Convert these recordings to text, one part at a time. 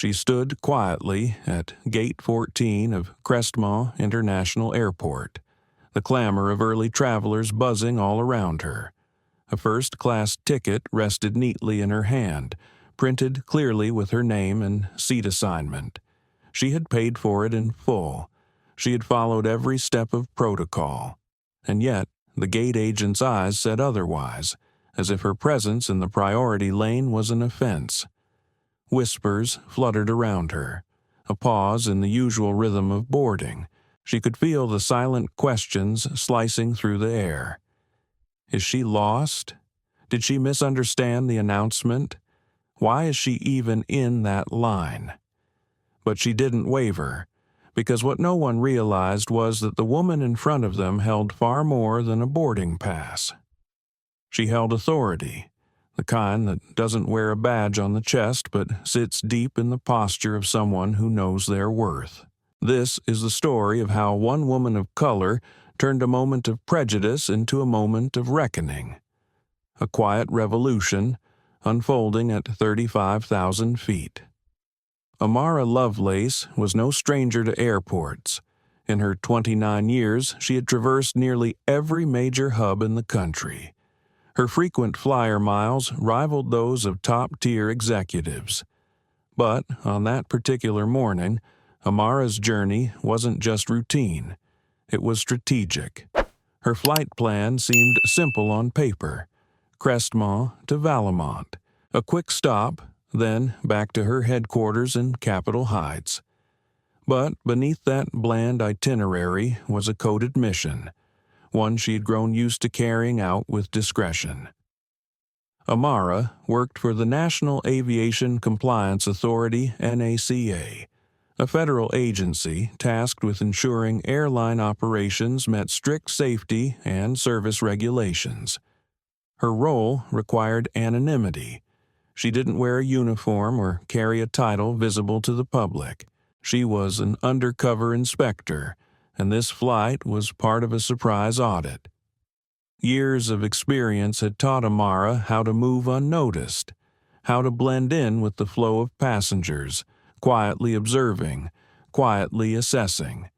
She stood quietly at Gate 14 of Crestmont International Airport, the clamor of early travelers buzzing all around her. A first-class ticket rested neatly in her hand, printed clearly with her name and seat assignment. She had paid for it in full. She had followed every step of protocol. And yet, the gate agent's eyes said otherwise, as if her presence in the priority lane was an offense. Whispers fluttered around her, a pause in the usual rhythm of boarding. She could feel the silent questions slicing through the air. Is she lost? Did she misunderstand the announcement? Why is she even in that line? But she didn't waver, because what no one realized was that the woman in front of them held far more than a boarding pass. She held authority, the kind that doesn't wear a badge on the chest but sits deep in the posture of someone who knows their worth. This is the story of how one woman of color turned a moment of prejudice into a moment of reckoning. A quiet revolution unfolding at 35,000 feet. Amara Lovelace was no stranger to airports. In her 29 years, she had traversed nearly every major hub in the country. Her frequent flyer miles rivaled those of top-tier executives. But on that particular morning, Amara's journey wasn't just routine. It was strategic. Her flight plan seemed simple on paper. Crestmont to Valemont, a quick stop, then back to her headquarters in Capitol Heights. But beneath that bland itinerary was a coded mission, one she'd grown used to carrying out with discretion. Amara worked for the National Aviation Compliance Authority, NACA, a federal agency tasked with ensuring airline operations met strict safety and service regulations. Her role required anonymity. She didn't wear a uniform or carry a title visible to the public. She was an undercover inspector, and this flight was part of a surprise audit. Years of experience had taught Amara how to move unnoticed, how to blend in with the flow of passengers, quietly observing, quietly assessing.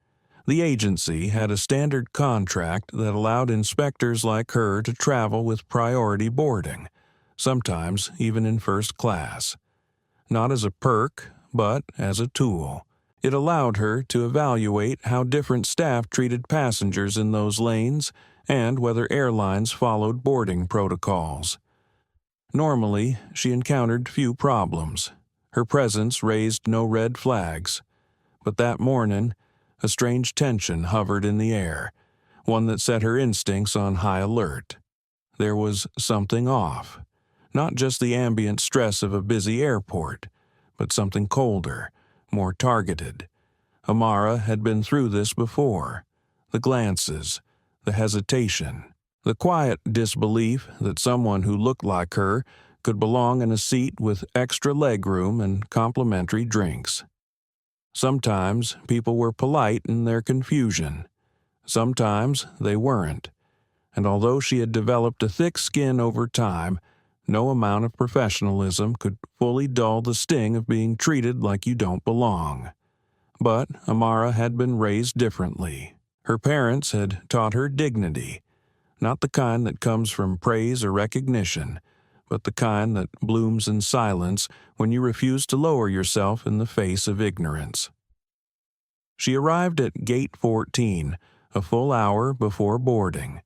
The agency had a standard contract that allowed inspectors like her to travel with priority boarding, sometimes even in first class. Not as a perk, but as a tool. It allowed her to evaluate how different staff treated passengers in those lanes and whether airlines followed boarding protocols. Normally, she encountered few problems. Her presence raised no red flags. But that morning, a strange tension hovered in the air, one that set her instincts on high alert. There was something off. Not just the ambient stress of a busy airport, but something colder, more targeted. Amara had been through this before. The glances, the hesitation, the quiet disbelief that someone who looked like her could belong in a seat with extra legroom and complimentary drinks. Sometimes people were polite in their confusion. Sometimes they weren't. And although she had developed a thick skin over time, no amount of professionalism could fully dull the sting of being treated like you don't belong. But Amara had been raised differently. Her parents had taught her dignity, not the kind that comes from praise or recognition, but the kind that blooms in silence when you refuse to lower yourself in the face of ignorance. She arrived at Gate 14, a full hour before boarding.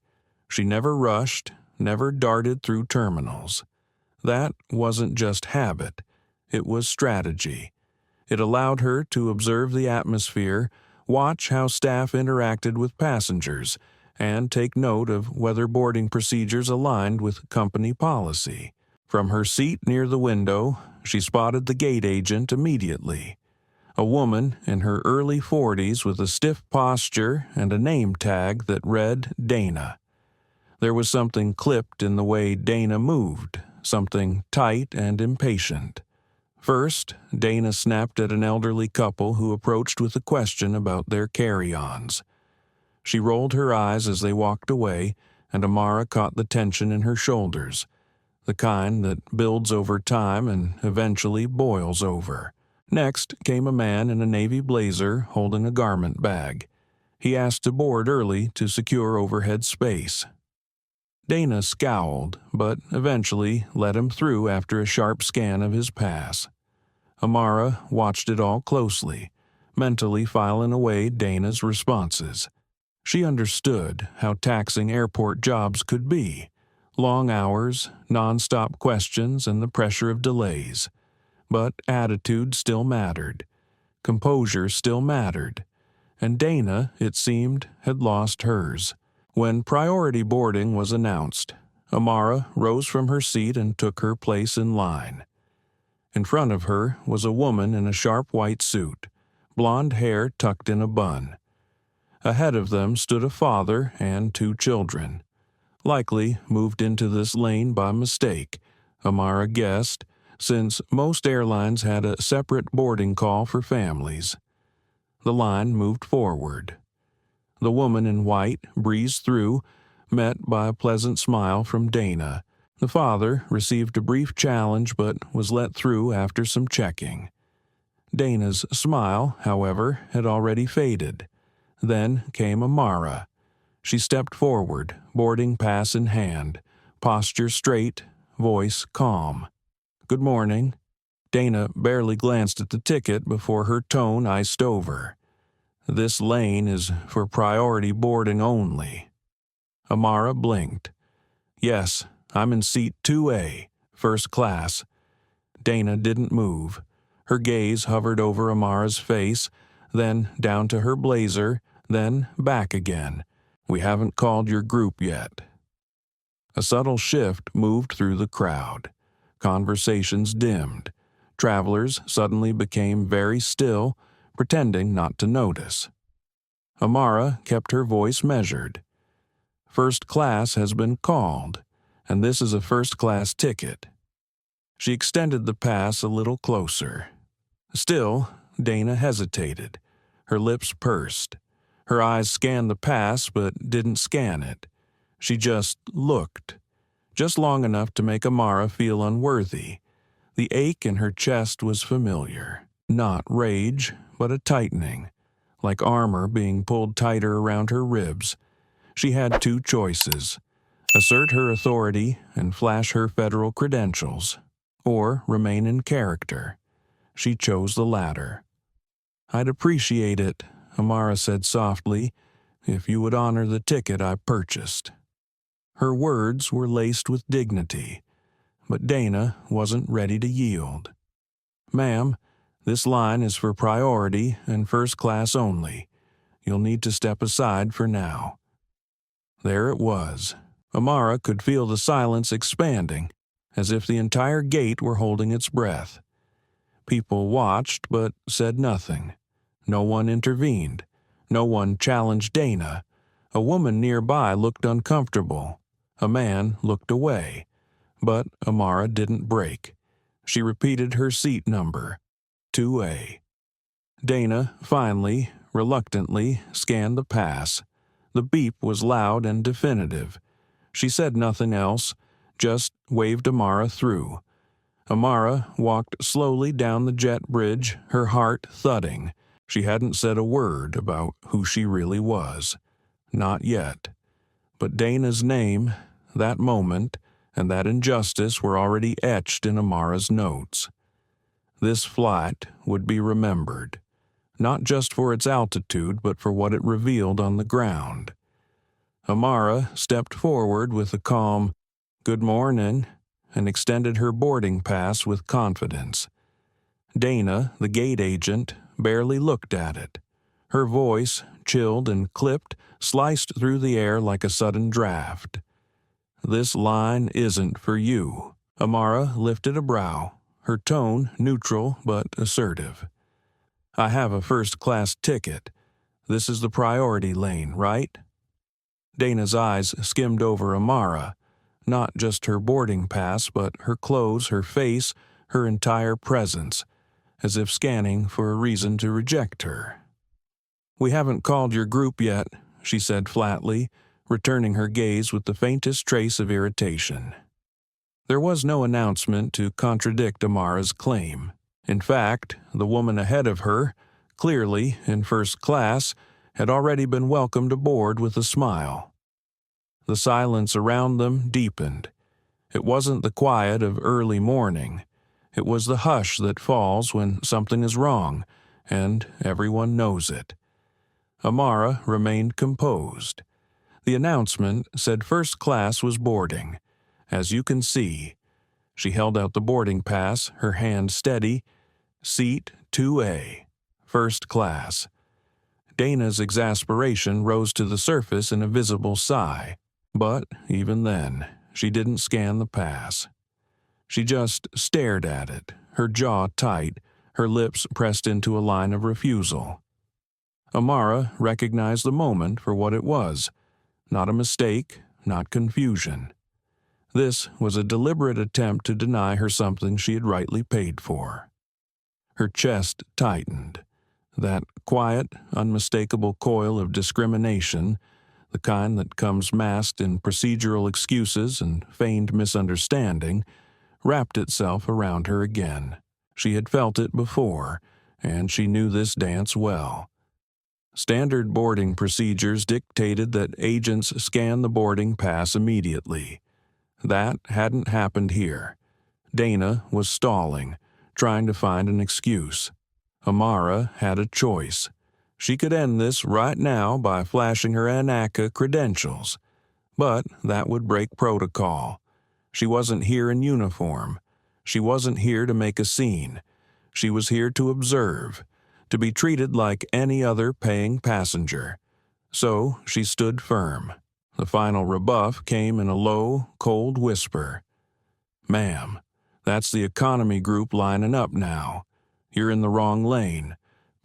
She never rushed, never darted through terminals. That wasn't just habit, it was strategy. It allowed her to observe the atmosphere, watch how staff interacted with passengers, and take note of whether boarding procedures aligned with company policy. From her seat near the window, she spotted the gate agent immediately. A woman in her early 40s with a stiff posture and a name tag that read Dana. There was something clipped in the way Dana moved, something tight and impatient. First, Dana snapped at an elderly couple who approached with a question about their carry-ons. She rolled her eyes as they walked away, and Amara caught the tension in her shoulders, the kind that builds over time and eventually boils over. Next came a man in a navy blazer holding a garment bag. He asked to board early to secure overhead space. Dana scowled, but eventually let him through after a sharp scan of his pass. Amara watched it all closely, mentally filing away Dana's responses. She understood how taxing airport jobs could be: long hours, non-stop questions, and the pressure of delays. But attitude still mattered. Composure still mattered. And Dana, it seemed, had lost hers. When priority boarding was announced, Amara rose from her seat and took her place in line. In front of her was a woman in a sharp white suit, blonde hair tucked in a bun. Ahead of them stood a father and 2 children. Likely moved into this lane by mistake, Amara guessed, since most airlines had a separate boarding call for families. The line moved forward. The woman in white breezed through, met by a pleasant smile from Dana. The father received a brief challenge but was let through after some checking. Dana's smile, however, had already faded. Then came Amara. She stepped forward, boarding pass in hand, posture straight, voice calm. "Good morning." Dana barely glanced at the ticket before her tone iced over. "This lane is for priority boarding only." Amara blinked. "Yes, I'm in seat 2A, first class." Dana didn't move. Her gaze hovered over Amara's face, then down to her blazer, then back again. "We haven't called your group yet." A subtle shift moved through the crowd. Conversations dimmed. Travelers suddenly became very still, pretending not to notice. Amara kept her voice measured. "First class has been called, and this is a first-class ticket." She extended the pass a little closer. Still, Dana hesitated. Her lips pursed. Her eyes scanned the pass but didn't scan it. She just looked. Just long enough to make Amara feel unworthy. The ache in her chest was familiar. Not rage, but a tightening, like armor being pulled tighter around her ribs. She had 2 choices: assert her authority and flash her federal credentials, or remain in character. She chose the latter. "I'd appreciate it," Amara said softly, "if you would honor the ticket I purchased." Her words were laced with dignity, but Dana wasn't ready to yield. "Ma'am, this line is for priority and first class only. You'll need to step aside for now." There it was. Amara could feel the silence expanding, as if the entire gate were holding its breath. People watched but said nothing. No one intervened. No one challenged Dana. A woman nearby looked uncomfortable. A man looked away. But Amara didn't break. She repeated her seat number, 2A. Dana finally, reluctantly, scanned the pass. The beep was loud and definitive. She said nothing else, just waved Amara through. Amara walked slowly down the jet bridge, her heart thudding. She hadn't said a word about who she really was. Not yet. But Dana's name, that moment, and that injustice were already etched in Amara's notes. This flight would be remembered, not just for its altitude but for what it revealed on the ground. Amara stepped forward with a calm, "Good morning," and extended her boarding pass with confidence. Dana, the gate agent, barely looked at it. Her voice, chilled and clipped, sliced through the air like a sudden draft. "This line isn't for you." Amara lifted a brow, her tone neutral but assertive. "I have a first-class ticket. This is the priority lane, right?" Dana's eyes skimmed over Amara, not just her boarding pass but her clothes, her face, her entire presence, as if scanning for a reason to reject her. "We haven't called your group yet," she said flatly, returning her gaze with the faintest trace of irritation. There was no announcement to contradict Amara's claim. In fact, the woman ahead of her, clearly in first class, had already been welcomed aboard with a smile. The silence around them deepened. It wasn't the quiet of early morning. It was the hush that falls when something is wrong, and everyone knows it. Amara remained composed. The announcement said first class was boarding. As you can see, she held out the boarding pass, her hand steady. Seat 2A, first class. Dana's exasperation rose to the surface in a visible sigh, but even then, she didn't scan the pass. She just stared at it, her jaw tight, her lips pressed into a line of refusal. Amara recognized the moment for what it was, not a mistake, not confusion. This was a deliberate attempt to deny her something she had rightly paid for. Her chest tightened. That quiet, unmistakable coil of discrimination, the kind that comes masked in procedural excuses and feigned misunderstanding, wrapped itself around her again. She had felt it before, and she knew this dance well. Standard boarding procedures dictated that agents scan the boarding pass immediately. That hadn't happened here. Dana was stalling, trying to find an excuse. Amara had a choice. She could end this right now by flashing her ANACA credentials. But that would break protocol. She wasn't here in uniform. She wasn't here to make a scene. She was here to observe, to be treated like any other paying passenger. So she stood firm. The final rebuff came in a low, cold whisper. "Ma'am, that's the economy group lining up now. You're in the wrong lane.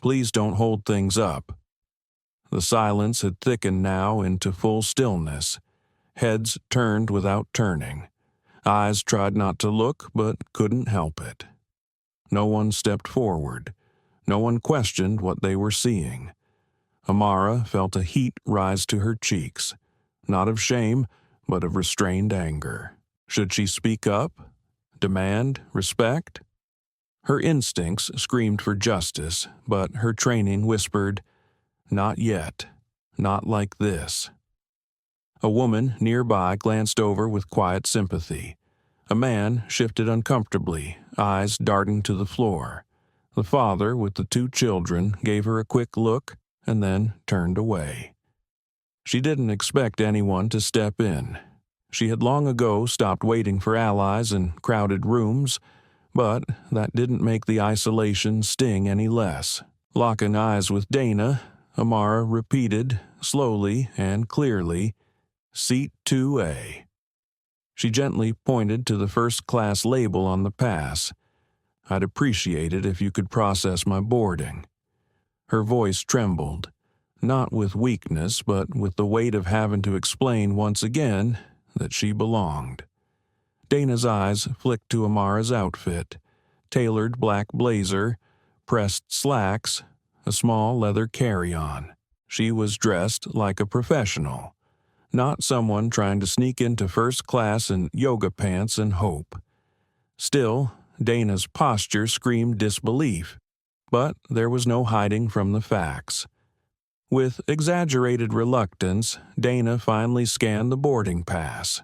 Please don't hold things up." The silence had thickened now into full stillness. Heads turned without turning. Eyes tried not to look, but couldn't help it. No one stepped forward. No one questioned what they were seeing. Amara felt a heat rise to her cheeks, not of shame, but of restrained anger. Should she speak up? Demand respect? Her instincts screamed for justice, but her training whispered, "Not yet. Not like this." A woman nearby glanced over with quiet sympathy. A man shifted uncomfortably, eyes darting to the floor. The father, with the two children, gave her a quick look and then turned away. She didn't expect anyone to step in. She had long ago stopped waiting for allies in crowded rooms, but that didn't make the isolation sting any less. Locking eyes with Dana, Amara repeated, slowly and clearly, "Seat 2A." She gently pointed to the first-class label on the pass. "I'd appreciate it if you could process my boarding." Her voice trembled, not with weakness, but with the weight of having to explain once again that she belonged. Dana's eyes flicked to Amara's outfit: tailored black blazer, pressed slacks, a small leather carry-on. She was dressed like a professional, not someone trying to sneak into first class in yoga pants and hope. Still, Dana's posture screamed disbelief, but there was no hiding from the facts. With exaggerated reluctance, Dana finally scanned the boarding pass.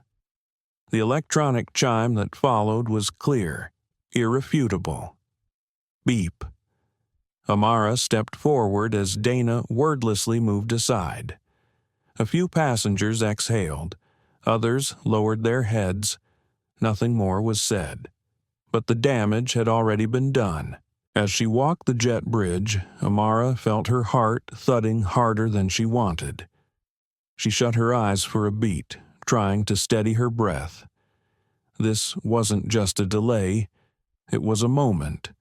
The electronic chime that followed was clear, irrefutable. Beep. Amara stepped forward as Dana wordlessly moved aside. A few passengers exhaled. Others lowered their heads. Nothing more was said. But the damage had already been done. As she walked the jet bridge, Amara felt her heart thudding harder than she wanted. She shut her eyes for a beat, trying to steady her breath. This wasn't just a delay. It was a moment,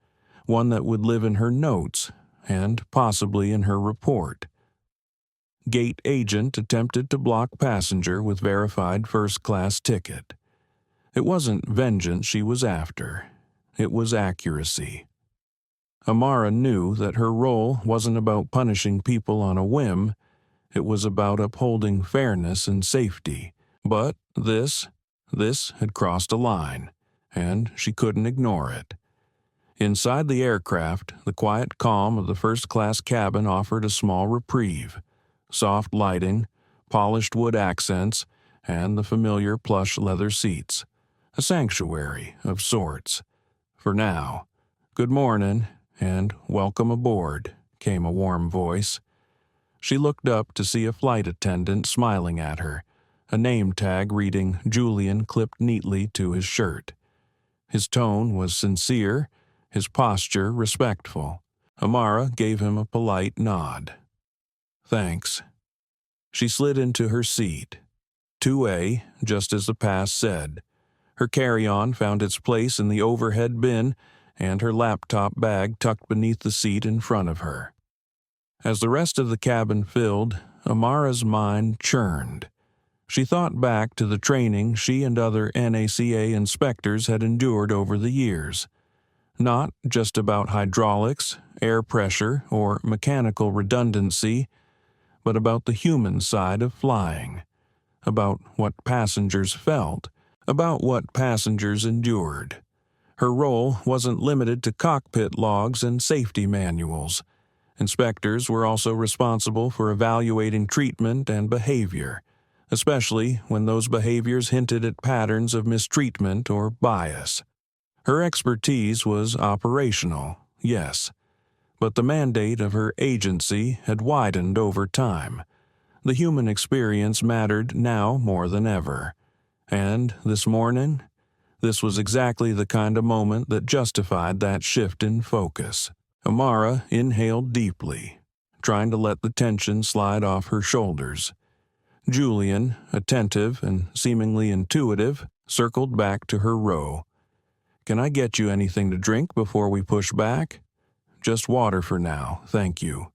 one that would live in her notes and possibly in her report. Gate agent attempted to block passenger with verified first-class ticket. It wasn't vengeance she was after. It was accuracy. Amara knew that her role wasn't about punishing people on a whim. It was about upholding fairness and safety. But this had crossed a line, and she couldn't ignore it. Inside the aircraft, the quiet calm of the first-class cabin offered a small reprieve. Soft lighting, polished wood accents, and the familiar plush leather seats. A sanctuary of sorts. For now. "Good morning, and welcome aboard," came a warm voice. She looked up to see a flight attendant smiling at her, a name tag reading Julian clipped neatly to his shirt. His tone was sincere, his posture respectful. Amara gave him a polite nod. "Thanks." She slid into her seat. 2A, just as the pass said. Her carry-on found its place in the overhead bin, and her laptop bag tucked beneath the seat in front of her. As the rest of the cabin filled, Amara's mind churned. She thought back to the training she and other NACA inspectors had endured over the years. Not just about hydraulics, air pressure, or mechanical redundancy, but about the human side of flying, about what passengers felt, about what passengers endured. Her role wasn't limited to cockpit logs and safety manuals. Inspectors were also responsible for evaluating treatment and behavior, especially when those behaviors hinted at patterns of mistreatment or bias. Her expertise was operational, yes, but the mandate of her agency had widened over time. The human experience mattered now more than ever. And this morning, this was exactly the kind of moment that justified that shift in focus. Amara inhaled deeply, trying to let the tension slide off her shoulders. Julian, attentive and seemingly intuitive, circled back to her row. "Can I get you anything to drink before we push back?" "Just water for now, thank you."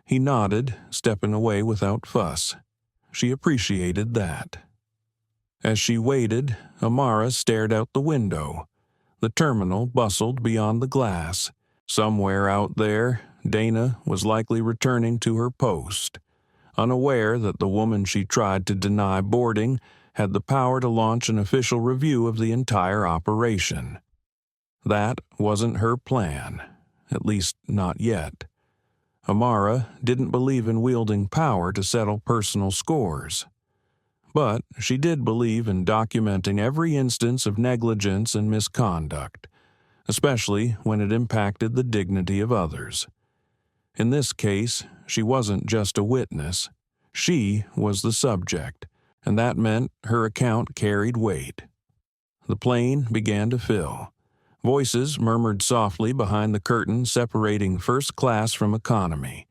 He nodded, stepping away without fuss. She appreciated that. As she waited, Amara stared out the window. The terminal bustled beyond the glass. Somewhere out there, Dana was likely returning to her post, unaware that the woman she tried to deny boarding had the power to launch an official review of the entire operation. That wasn't her plan, at least not yet. Amara didn't believe in wielding power to settle personal scores. But she did believe in documenting every instance of negligence and misconduct, especially when it impacted the dignity of others. In this case, she wasn't just a witness. She was the subject, and that meant her account carried weight. The plane began to fill. Voices murmured softly behind the curtain separating first class from economy.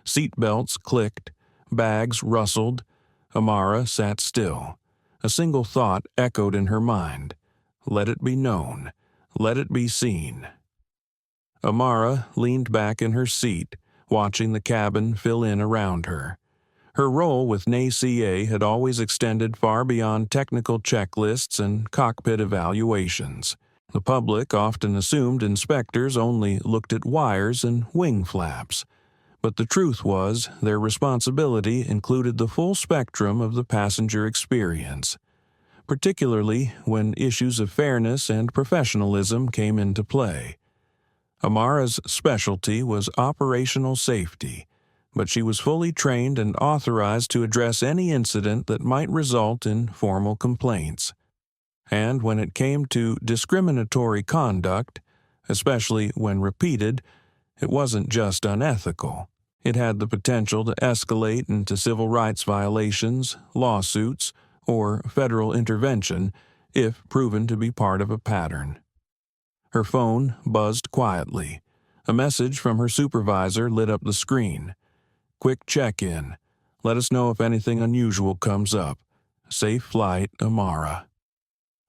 Seatbelts clicked, bags rustled. Amara sat still. A single thought echoed in her mind. Let it be known. Let it be seen. Amara leaned back in her seat, watching the cabin fill in around her. Her role with NACA had always extended far beyond technical checklists and cockpit evaluations. The public often assumed inspectors only looked at wires and wing flaps, but the truth was their responsibility included the full spectrum of the passenger experience, particularly when issues of fairness and professionalism came into play. Amara's specialty was operational safety, but she was fully trained and authorized to address any incident that might result in formal complaints. And when it came to discriminatory conduct, especially when repeated, it wasn't just unethical. It had the potential to escalate into civil rights violations, lawsuits, or federal intervention if proven to be part of a pattern. Her phone buzzed quietly. A message from her supervisor lit up the screen. "Quick check-in. Let us know if anything unusual comes up. Safe flight, Amara."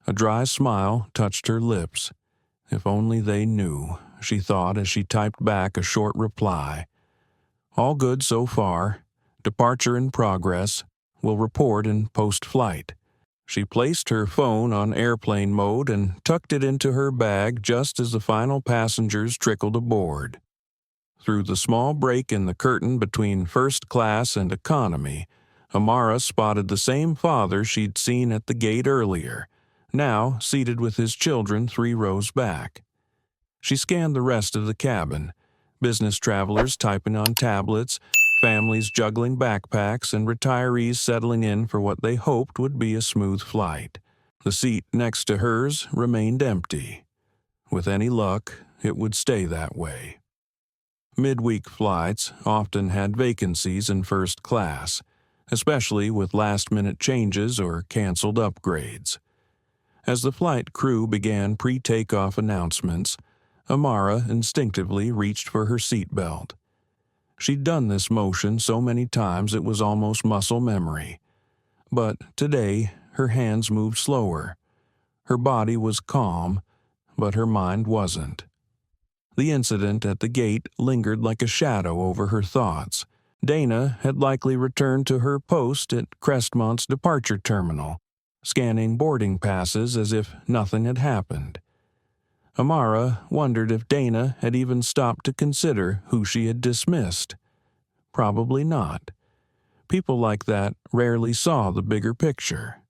A dry smile touched her lips. If only they knew, she thought as she typed back a short reply. "All good so far. Departure in progress. Will report in post-flight." She placed her phone on airplane mode and tucked it into her bag just as the final passengers trickled aboard. Through the small break in the curtain between first class and economy, Amara spotted the same father she'd seen at the gate earlier, now seated with his children 3 rows back. She scanned the rest of the cabin, business travelers typing on tablets, families juggling backpacks, and retirees settling in for what they hoped would be a smooth flight. The seat next to hers remained empty. With any luck, it would stay that way. Midweek flights often had vacancies in first class, especially with last-minute changes or canceled upgrades. As the flight crew began pre-takeoff announcements, Amara instinctively reached for her seatbelt. She'd done this motion so many times it was almost muscle memory. But today, her hands moved slower. Her body was calm, but her mind wasn't. The incident at the gate lingered like a shadow over her thoughts. Dana had likely returned to her post at Crestmont's departure terminal, scanning boarding passes as if nothing had happened. Amara wondered if Dana had even stopped to consider who she had dismissed. Probably not. People like that rarely saw the bigger picture,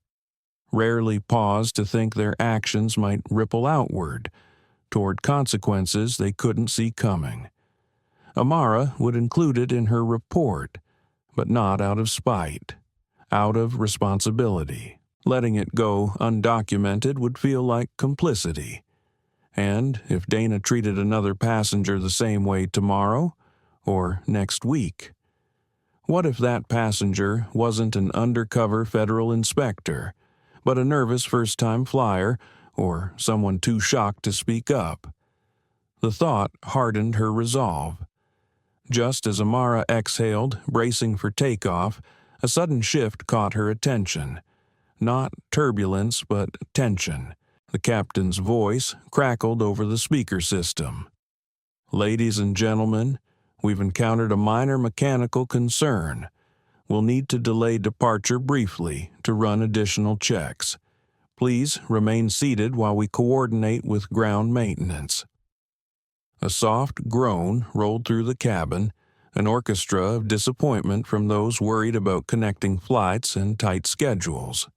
rarely paused to think their actions might ripple outward, toward consequences they couldn't see coming. Amara would include it in her report, but not out of spite, out of responsibility. Letting it go undocumented would feel like complicity. And if Dana treated another passenger the same way tomorrow, or next week? What if that passenger wasn't an undercover federal inspector, but a nervous first-time flyer, or someone too shocked to speak up? The thought hardened her resolve. Just as Amara exhaled, bracing for takeoff, a sudden shift caught her attention. Not turbulence, but tension. The captain's voice crackled over the speaker system. "Ladies and gentlemen, we've encountered a minor mechanical concern. We'll need to delay departure briefly to run additional checks. Please remain seated while we coordinate with ground maintenance." A soft groan rolled through the cabin, an orchestra of disappointment from those worried about connecting flights and tight schedules.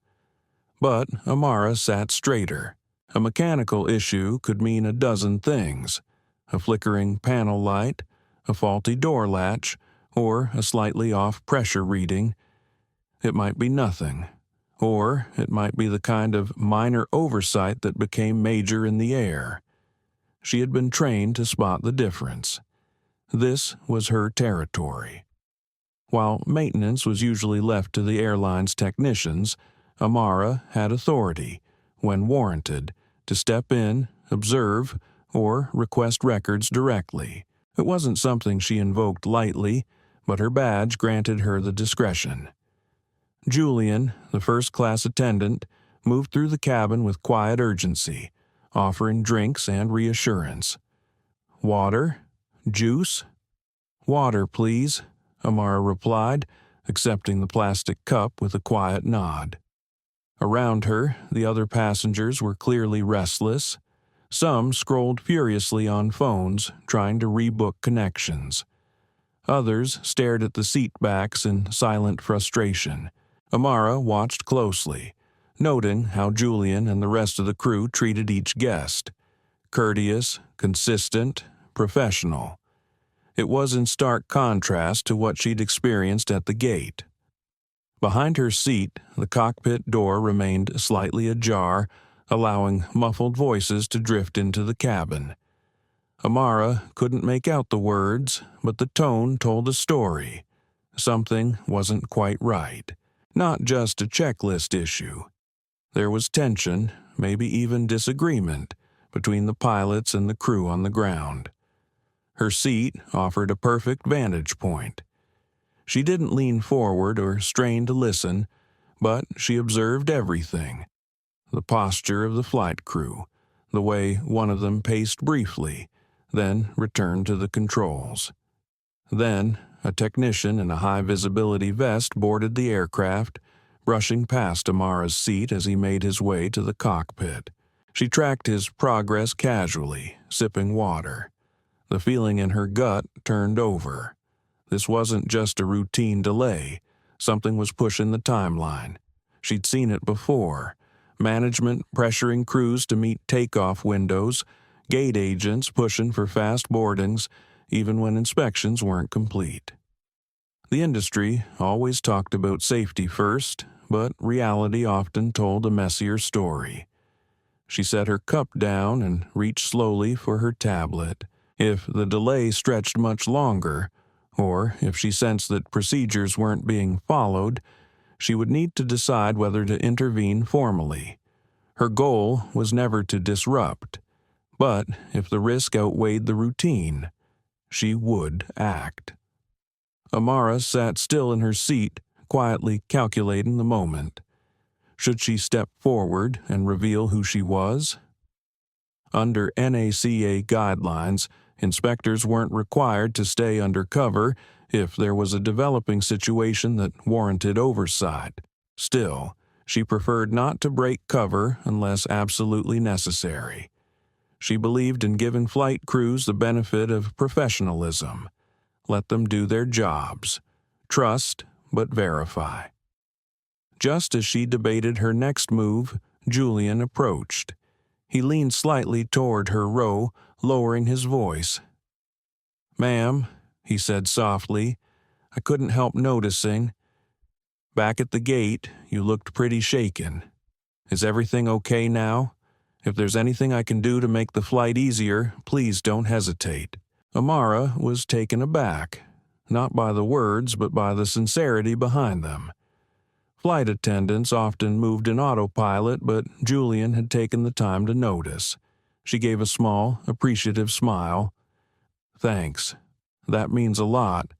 But Amara sat straighter. A mechanical issue could mean a dozen things: a flickering panel light, a faulty door latch, or a slightly off pressure reading. It might be nothing, or it might be the kind of minor oversight that became major in the air. She had been trained to spot the difference. This was her territory. While maintenance was usually left to the airline's technicians, Amara had authority, when warranted, to step in, observe, or request records directly. It wasn't something she invoked lightly, but her badge granted her the discretion. Julian, the first-class attendant, moved through the cabin with quiet urgency, offering drinks and reassurance. "Water? Juice?" "Water, please," Amara replied, accepting the plastic cup with a quiet nod. Around her, the other passengers were clearly restless. Some scrolled furiously on phones, trying to rebook connections. Others stared at the seat backs in silent frustration. Amara watched closely, noting how Julian and the rest of the crew treated each guest. Courteous, consistent, professional. It was in stark contrast to what she'd experienced at the gate. Behind her seat, the cockpit door remained slightly ajar, allowing muffled voices to drift into the cabin. Amara couldn't make out the words, but the tone told a story. Something wasn't quite right. Not just a checklist issue. There was tension, maybe even disagreement, between the pilots and the crew on the ground. Her seat offered a perfect vantage point. She didn't lean forward or strain to listen, but she observed everything. The posture of the flight crew, the way one of them paced briefly, then returned to the controls. Then, a technician in a high-visibility vest boarded the aircraft, brushing past Amara's seat as he made his way to the cockpit. She tracked his progress casually, sipping water. The feeling in her gut turned over. This wasn't just a routine delay. Something was pushing the timeline. She'd seen it before. Management pressuring crews to meet takeoff windows, gate agents pushing for fast boardings even when inspections weren't complete. The industry always talked about safety first, but reality often told a messier story. She set her cup down and reached slowly for her tablet. If the delay stretched much longer, or if she sensed that procedures weren't being followed, she would need to decide whether to intervene formally. Her goal was never to disrupt, but if the risk outweighed the routine, she would act. Amara sat still in her seat, quietly calculating the moment. Should she step forward and reveal who she was? Under NACA guidelines, inspectors weren't required to stay undercover if there was a developing situation that warranted oversight. Still, she preferred not to break cover unless absolutely necessary. She believed in giving flight crews the benefit of professionalism. Let them do their jobs. Trust, but verify. Just as she debated her next move, Julian approached. He leaned slightly toward her row, lowering his voice. "Ma'am," he said softly, "I couldn't help noticing. Back at the gate, you looked pretty shaken. Is everything okay now? If there's anything I can do to make the flight easier, please don't hesitate." Amara was taken aback, not by the words but by the sincerity behind them. Flight attendants often moved in autopilot, but Julian had taken the time to notice. She gave a small, appreciative smile. "Thanks. That means a lot.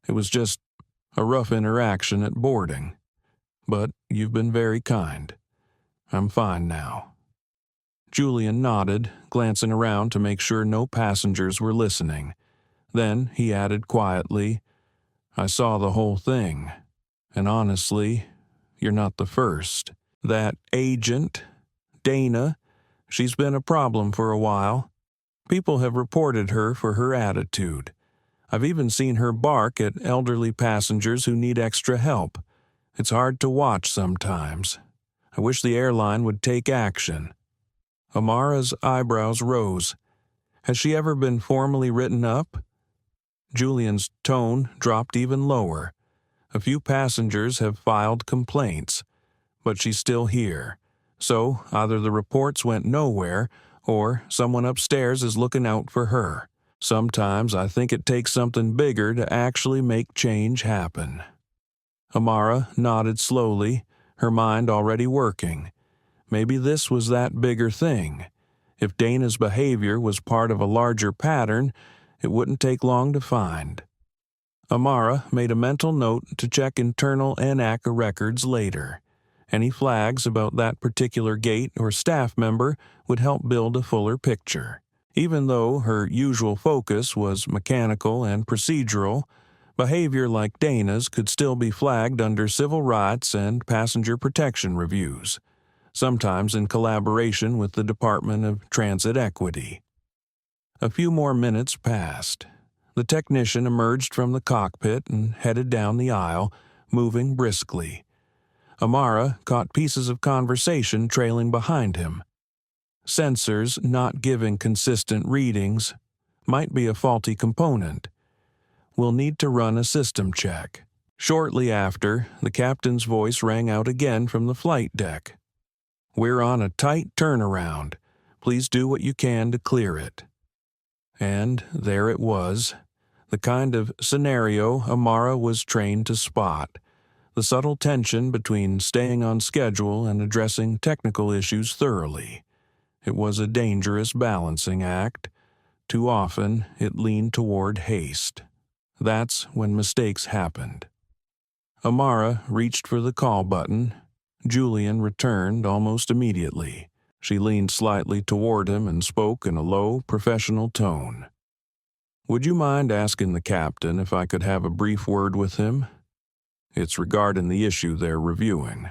It was just a rough interaction at boarding. But you've been very kind. I'm fine now." Julian nodded, glancing around to make sure no passengers were listening. Then he added quietly, "I saw the whole thing, and honestly, you're not the first. That agent, Dana, she's been a problem for a while. People have reported her for her attitude. I've even seen her bark at elderly passengers who need extra help. It's hard to watch sometimes. I wish the airline would take action." Amara's eyebrows rose. Has she ever been formally written up? Julian's tone dropped even lower. A few passengers have filed complaints, but she's still here. So either the reports went nowhere, or someone upstairs is looking out for her. Sometimes I think it takes something bigger to actually make change happen. Amara nodded slowly, her mind already working. Maybe this was that bigger thing. If Dana's behavior was part of a larger pattern, it wouldn't take long to find. Amara made a mental note to check internal NACA records later. Any flags about that particular gate or staff member would help build a fuller picture. Even though her usual focus was mechanical and procedural, behavior like Dana's could still be flagged under civil rights and passenger protection reviews, sometimes in collaboration with the Department of Transit Equity. A few more minutes passed. The technician emerged from the cockpit and headed down the aisle, moving briskly. Amara caught pieces of conversation trailing behind him. Sensors not giving consistent readings might be a faulty component. We'll need to run a system check. Shortly after, the captain's voice rang out again from the flight deck. "We're on a tight turnaround. Please do what you can to clear it." And there it was, the kind of scenario Amara was trained to spot, the subtle tension between staying on schedule and addressing technical issues thoroughly. It was a dangerous balancing act. Too often, it leaned toward haste. That's when mistakes happened. Amara reached for the call button. Julian returned almost immediately. She leaned slightly toward him and spoke in a low, professional tone. "Would you mind asking the captain if I could have a brief word with him? It's regarding the issue they're reviewing."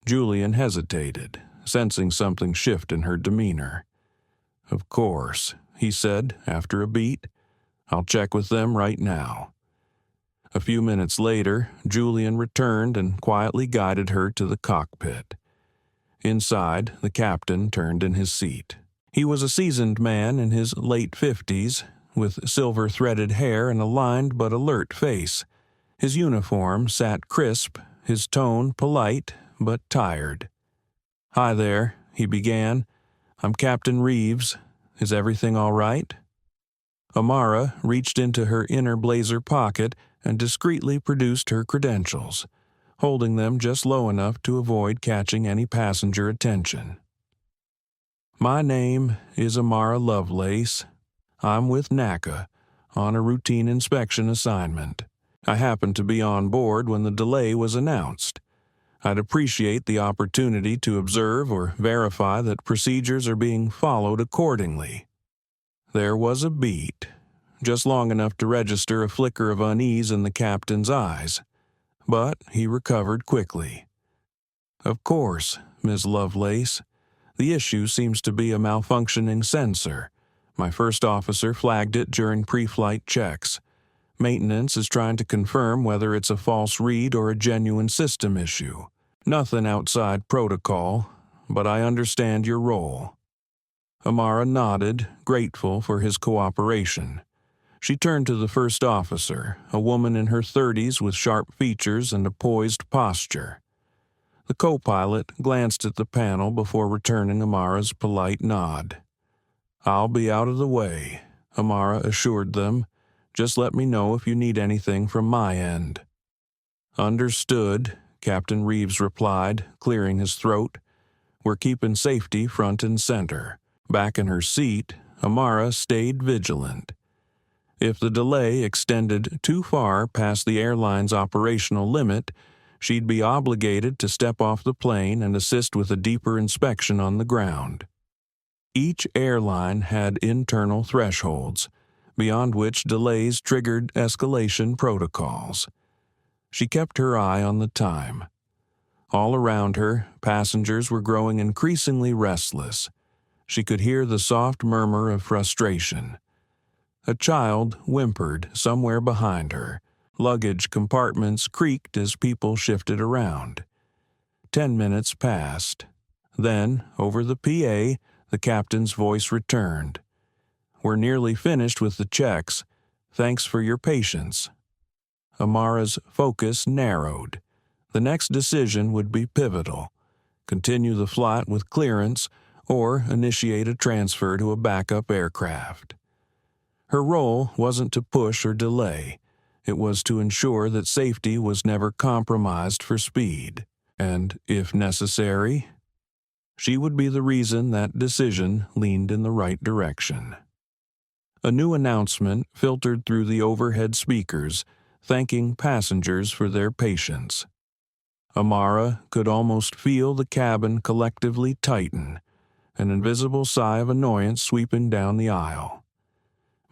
Julian hesitated, sensing something shift in her demeanor. "Of course," he said after a beat. "I'll check with them right now." A few minutes later, Julian returned and quietly guided her to the cockpit. Inside, the captain turned in his seat. He was a seasoned man in his late 50s, with silver-threaded hair and a lined but alert face. His uniform sat crisp, his tone polite but tired. "Hi there," he began. "I'm Captain Reeves. Is everything all right?" Amara reached into her inner blazer pocket and discreetly produced her credentials, holding them just low enough to avoid catching any passenger attention. "My name is Amara Lovelace. I'm with NACA on a routine inspection assignment. I happened to be on board when the delay was announced. I'd appreciate the opportunity to observe or verify that procedures are being followed accordingly." There was a beat, just long enough to register a flicker of unease in the captain's eyes, but he recovered quickly. "Of course, Ms. Lovelace. The issue seems to be a malfunctioning sensor. My first officer flagged it during pre-flight checks. Maintenance is trying to confirm whether it's a false read or a genuine system issue. Nothing outside protocol, but I understand your role." Amara nodded, grateful for his cooperation. She turned to the first officer, a woman in her 30s with sharp features and a poised posture. The co-pilot glanced at the panel before returning Amara's polite nod. "I'll be out of the way," Amara assured them. "Just let me know if you need anything from my end." "Understood," Captain Reeves replied, clearing his throat. "We're keeping safety front and center." Back in her seat, Amara stayed vigilant. If the delay extended too far past the airline's operational limit, she'd be obligated to step off the plane and assist with a deeper inspection on the ground. Each airline had internal thresholds, beyond which delays triggered escalation protocols. She kept her eye on the time. All around her, passengers were growing increasingly restless. She could hear the soft murmur of frustration. A child whimpered somewhere behind her. Luggage compartments creaked as people shifted around. 10 minutes passed. Then, over the PA, the captain's voice returned. "We're nearly finished with the checks. Thanks for your patience." Amara's focus narrowed. The next decision would be pivotal: continue the flight with clearance or initiate a transfer to a backup aircraft. Her role wasn't to push or delay. It was to ensure that safety was never compromised for speed. And, if necessary, she would be the reason that decision leaned in the right direction. A new announcement filtered through the overhead speakers, thanking passengers for their patience. Amara could almost feel the cabin collectively tighten, an invisible sigh of annoyance sweeping down the aisle.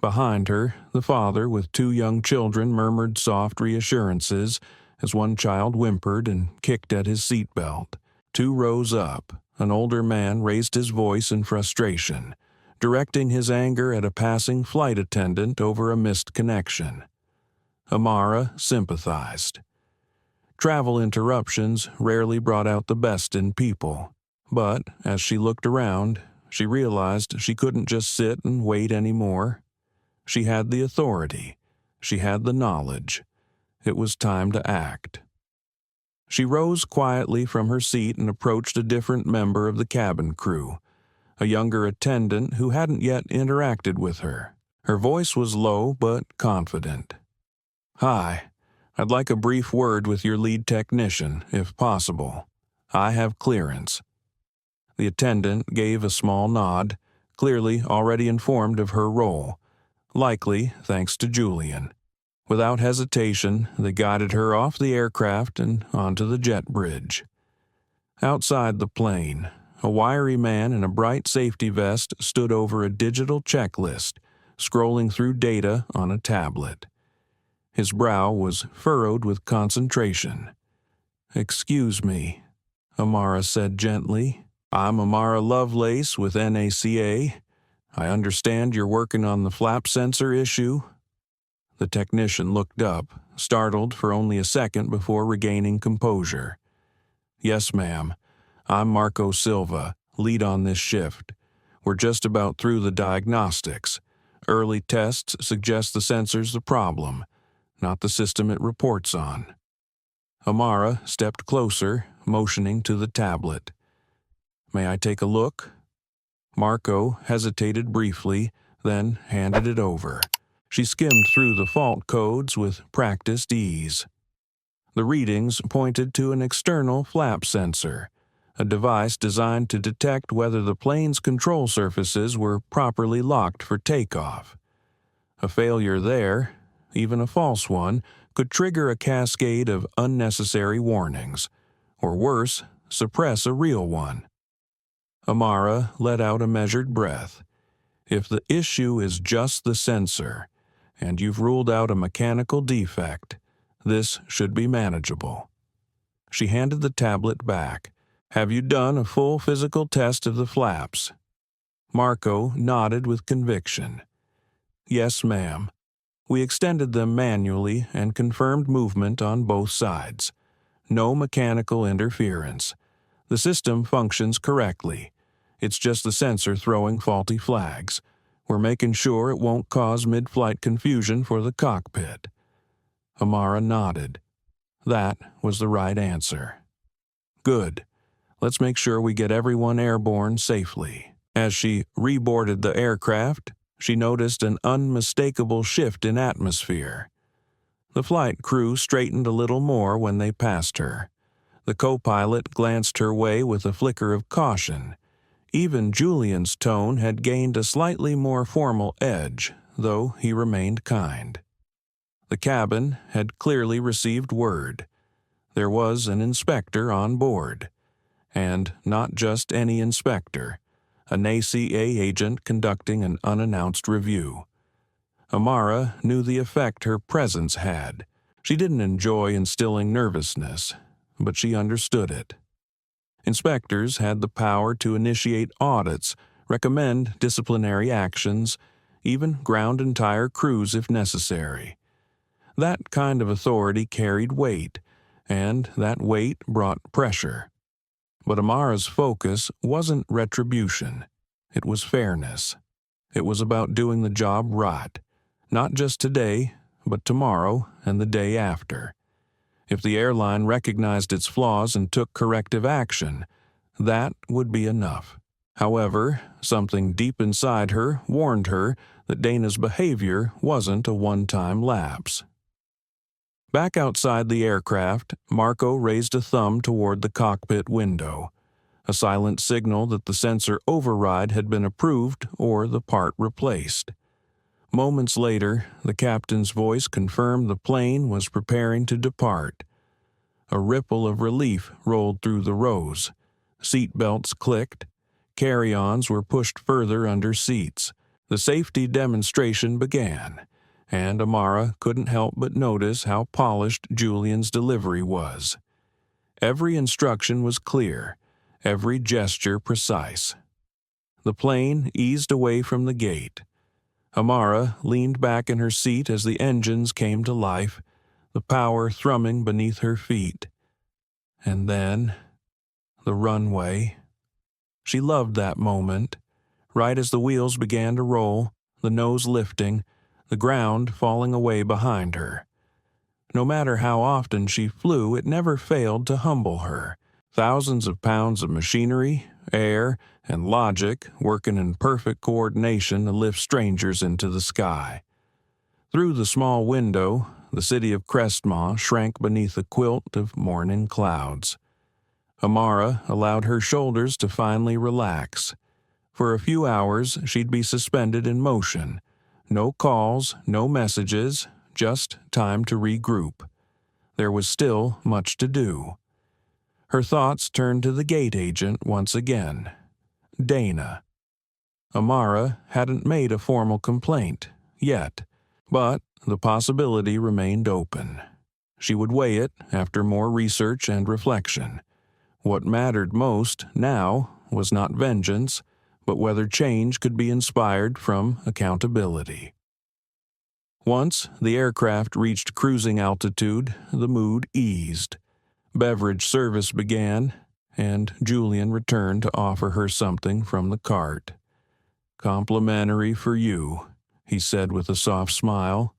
Behind her, the father with 2 young children murmured soft reassurances as one child whimpered and kicked at his seatbelt. 2 rows up, an older man raised his voice in frustration, directing his anger at a passing flight attendant over a missed connection. Amara sympathized. Travel interruptions rarely brought out the best in people, but as she looked around, she realized she couldn't just sit and wait anymore. She had the authority. She had the knowledge. It was time to act. She rose quietly from her seat and approached a different member of the cabin crew, a younger attendant who hadn't yet interacted with her. Her voice was low but confident. "Hi, I'd like a brief word with your lead technician, if possible. I have clearance." The attendant gave a small nod, clearly already informed of her role, likely thanks to Julian. Without hesitation, they guided her off the aircraft and onto the jet bridge. Outside the plane, a wiry man in a bright safety vest stood over a digital checklist, scrolling through data on a tablet. His brow was furrowed with concentration. "Excuse me," Amara said gently. "I'm Amara Lovelace with NACA. I understand you're working on the flap sensor issue." The technician looked up, startled for only a second before regaining composure. "Yes, ma'am. I'm Marco Silva, lead on this shift. We're just about through the diagnostics. Early tests suggest the sensor's the problem, not the system it reports on." Amara stepped closer, motioning to the tablet. "May I take a look?" Marco hesitated briefly, then handed it over. She skimmed through the fault codes with practiced ease. The readings pointed to an external flap sensor, a device designed to detect whether the plane's control surfaces were properly locked for takeoff. A failure there, even a false one, could trigger a cascade of unnecessary warnings, or worse, suppress a real one. Amara let out a measured breath. If the issue is just the sensor, and you've ruled out a mechanical defect, this should be manageable. She handed the tablet back. "Have you done a full physical test of the flaps?" Marco nodded with conviction. "Yes, ma'am. We extended them manually and confirmed movement on both sides. No mechanical interference. The system functions correctly. It's just the sensor throwing faulty flags. We're making sure it won't cause mid-flight confusion for the cockpit." Amara nodded. That was the right answer. "Good. Let's make sure we get everyone airborne safely." As she reboarded the aircraft, she noticed an unmistakable shift in atmosphere. The flight crew straightened a little more when they passed her. The co-pilot glanced her way with a flicker of caution. Even Julian's tone had gained a slightly more formal edge, though he remained kind. The cabin had clearly received word. There was an inspector on board. And not just any inspector, an ACA agent conducting an unannounced review. Amara knew the effect her presence had. She didn't enjoy instilling nervousness, but she understood it. Inspectors had the power to initiate audits, recommend disciplinary actions, even ground entire crews if necessary. That kind of authority carried weight, and that weight brought pressure. But Amara's focus wasn't retribution. It was fairness. It was about doing the job right, not just today, but tomorrow and the day after. If the airline recognized its flaws and took corrective action, that would be enough. However, something deep inside her warned her that Dana's behavior wasn't a one-time lapse. Back outside the aircraft, Marco raised a thumb toward the cockpit window, a silent signal that the sensor override had been approved or the part replaced. Moments later, the captain's voice confirmed the plane was preparing to depart. A ripple of relief rolled through the rows. Seat belts clicked. Carry-ons were pushed further under seats. The safety demonstration began, and Amara couldn't help but notice how polished Julian's delivery was. Every instruction was clear, every gesture precise. The plane eased away from the gate. Amara leaned back in her seat as the engines came to life, the power thrumming beneath her feet. And then, the runway. She loved that moment. Right as the wheels began to roll, the nose lifting, the ground falling away behind her. No matter how often she flew, it never failed to humble her. Thousands of pounds of machinery, air, and logic working in perfect coordination to lift strangers into the sky. Through the small window, the city of Crestmont shrank beneath a quilt of morning clouds. Amara allowed her shoulders to finally relax. For a few hours, she'd be suspended in motion. No calls, no messages, just time to regroup. There was still much to do. Her thoughts turned to the gate agent once again. Dana. Amara hadn't made a formal complaint, yet, but the possibility remained open. She would weigh it after more research and reflection. What mattered most now was not vengeance, but whether change could be inspired from accountability. Once the aircraft reached cruising altitude, the mood eased. Beverage service began, and Julian returned to offer her something from the cart. "Complimentary for you," he said with a soft smile.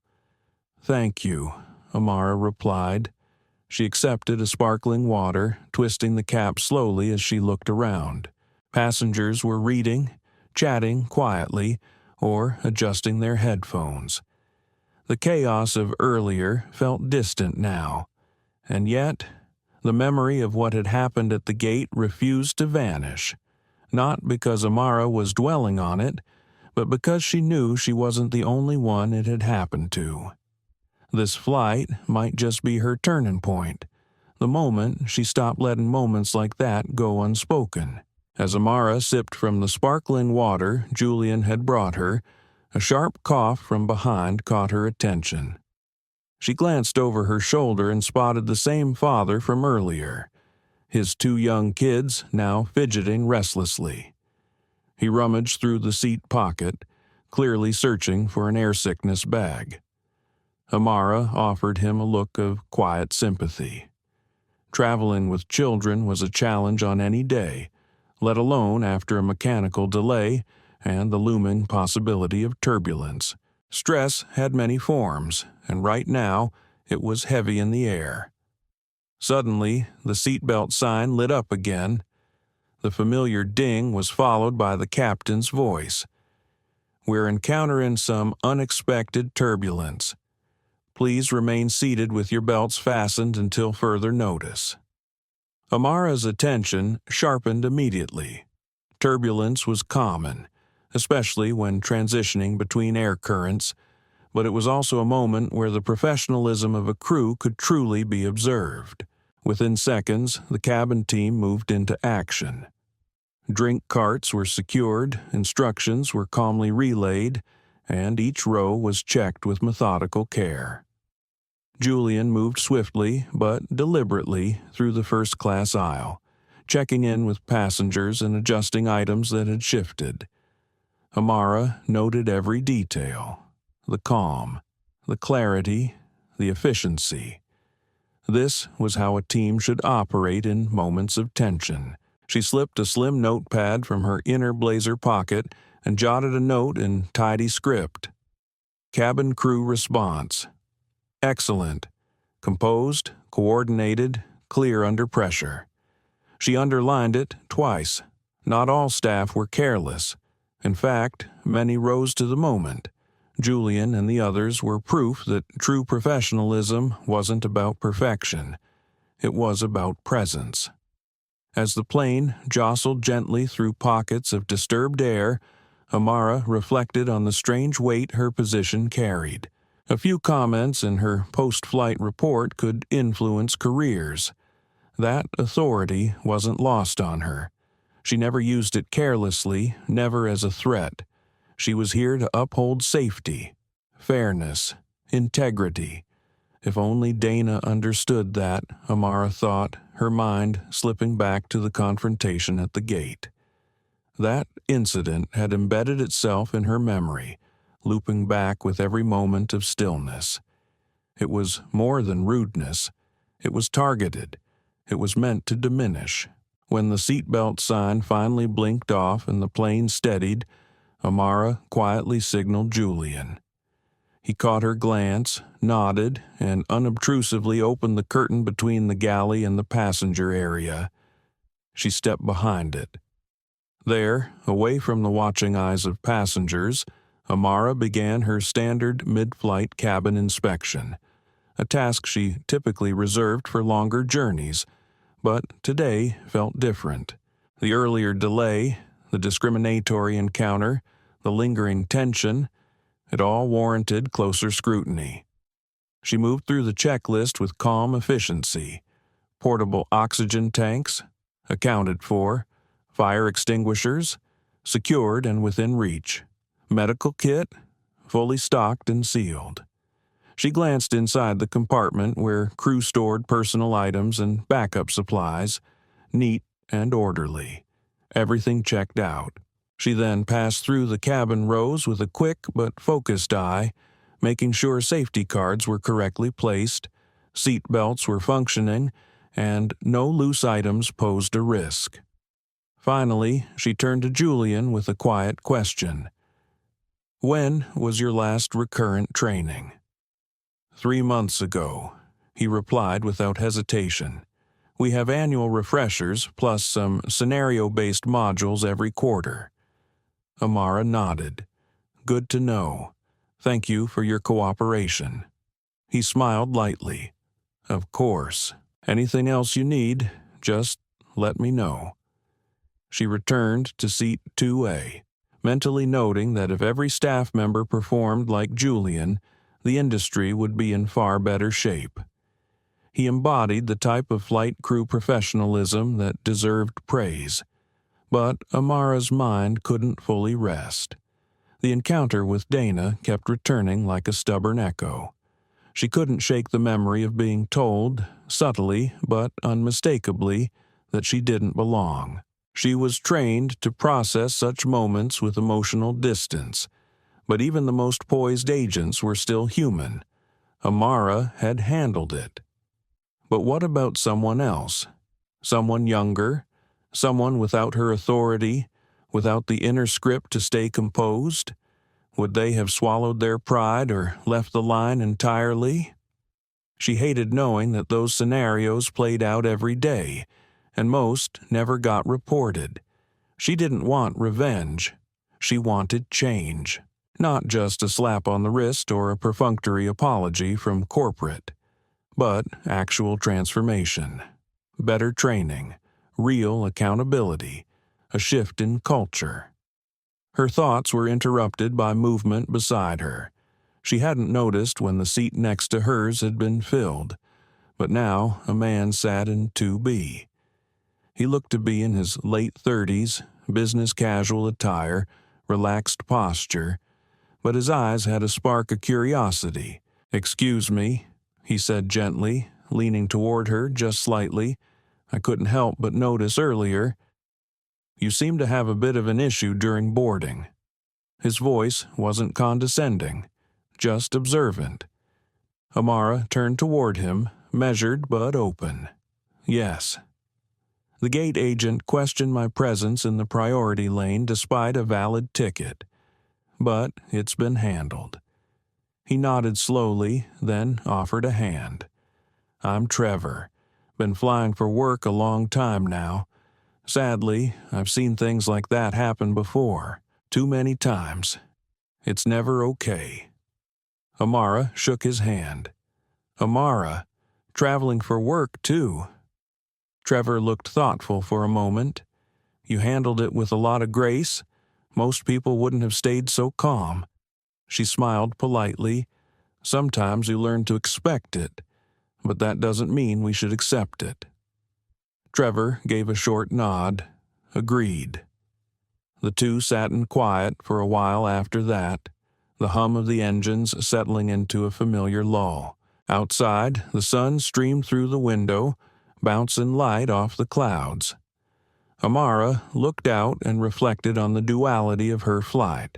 "Thank you," Amara replied. She accepted a sparkling water, twisting the cap slowly as she looked around. Passengers were reading, chatting quietly, or adjusting their headphones. The chaos of earlier felt distant now, and yet the memory of what had happened at the gate refused to vanish, not because Amara was dwelling on it, but because she knew she wasn't the only one it had happened to. This flight might just be her turning point, the moment she stopped letting moments like that go unspoken. As Amara sipped from the sparkling water Julian had brought her, a sharp cough from behind caught her attention. She glanced over her shoulder and spotted the same father from earlier, his two young kids now fidgeting restlessly. He rummaged through the seat pocket, clearly searching for an airsickness bag. Amara offered him a look of quiet sympathy. Traveling with children was a challenge on any day, let alone after a mechanical delay and the looming possibility of turbulence. Stress had many forms, and right now it was heavy in the air. Suddenly, the seatbelt sign lit up again. The familiar ding was followed by the captain's voice. "We're encountering some unexpected turbulence. Please remain seated with your belts fastened until further notice." Amara's attention sharpened immediately. Turbulence was common, especially when transitioning between air currents, but it was also a moment where the professionalism of a crew could truly be observed. Within seconds, the cabin team moved into action. Drink carts were secured, instructions were calmly relayed, and each row was checked with methodical care. Julian moved swiftly but deliberately through the first-class aisle, checking in with passengers and adjusting items that had shifted. Amara noted every detail: the calm, the clarity, the efficiency. This was how a team should operate in moments of tension. She slipped a slim notepad from her inner blazer pocket and jotted a note in tidy script. Cabin crew response: excellent. Composed, coordinated, clear under pressure. She underlined it twice. Not all staff were careless. In fact, many rose to the moment. Julian and the others were proof that true professionalism wasn't about perfection. It was about presence. As the plane jostled gently through pockets of disturbed air, Amara reflected on the strange weight her position carried. A few comments in her post-flight report could influence careers. That authority wasn't lost on her. She never used it carelessly, never as a threat. She was here to uphold safety, fairness, integrity. If only Dana understood that, Amara thought, her mind slipping back to the confrontation at the gate. That incident had embedded itself in her memory, looping back with every moment of stillness. It was more than rudeness. It was targeted. It was meant to diminish. When the seatbelt sign finally blinked off and the plane steadied, Amara quietly signaled Julian. He caught her glance, nodded, and unobtrusively opened the curtain between the galley and the passenger area. She stepped behind it. There, away from the watching eyes of passengers, Amara began her standard mid-flight cabin inspection, a task she typically reserved for longer journeys, but today felt different. The earlier delay, the discriminatory encounter, the lingering tension, it all warranted closer scrutiny. She moved through the checklist with calm efficiency. Portable oxygen tanks, accounted for. Fire extinguishers, secured and within reach. Medical kit, fully stocked and sealed. She glanced inside the compartment where crew stored personal items and backup supplies, neat and orderly. Everything checked out. She then passed through the cabin rows with a quick but focused eye, making sure safety cards were correctly placed, seat belts were functioning, and no loose items posed a risk. Finally, she turned to Julian with a quiet question. "When was your last recurrent training?" 3 months ago, he replied without hesitation. "We have annual refreshers plus some scenario-based modules every quarter." Amara nodded. "Good to know. Thank you for your cooperation." He smiled lightly. "Of course. Anything else you need, just let me know." She returned to seat 2A, mentally noting that if every staff member performed like Julian, the industry would be in far better shape. He embodied the type of flight crew professionalism that deserved praise. But Amara's mind couldn't fully rest. The encounter with Dana kept returning like a stubborn echo. She couldn't shake the memory of being told, subtly but unmistakably, that she didn't belong. She was trained to process such moments with emotional distance, but even the most poised agents were still human. Amara had handled it. But what about someone else? Someone younger? Someone without her authority, without the inner script to stay composed? Would they have swallowed their pride or left the line entirely? She hated knowing that those scenarios played out every day, and most never got reported. She didn't want revenge. She wanted change. Not just a slap on the wrist or a perfunctory apology from corporate, but actual transformation. Better training, real accountability, a shift in culture. Her thoughts were interrupted by movement beside her. She hadn't noticed when the seat next to hers had been filled, but now a man sat in 2B. He looked to be in his late 30s, business casual attire, relaxed posture, but his eyes had a spark of curiosity. "Excuse me," he said gently, leaning toward her just slightly. "I couldn't help but notice earlier. You seem to have a bit of an issue during boarding." His voice wasn't condescending, just observant. Amara turned toward him, measured but open. "Yes." The gate agent questioned my presence in the priority lane despite a valid ticket. But it's been handled. He nodded slowly, then offered a hand. "I'm Trevor. Been flying for work a long time now. Sadly, I've seen things like that happen before. Too many times. It's never okay." Amara shook his hand. "Amara, traveling for work, too." Trevor looked thoughtful for a moment. "You handled it with a lot of grace. Most people wouldn't have stayed so calm." She smiled politely. "Sometimes you learn to expect it, but that doesn't mean we should accept it." Trevor gave a short nod. Agreed. The two sat in quiet for a while after that, the hum of the engines settling into a familiar lull. Outside, the sun streamed through the window, bouncing light off the clouds. Amara looked out and reflected on the duality of her flight,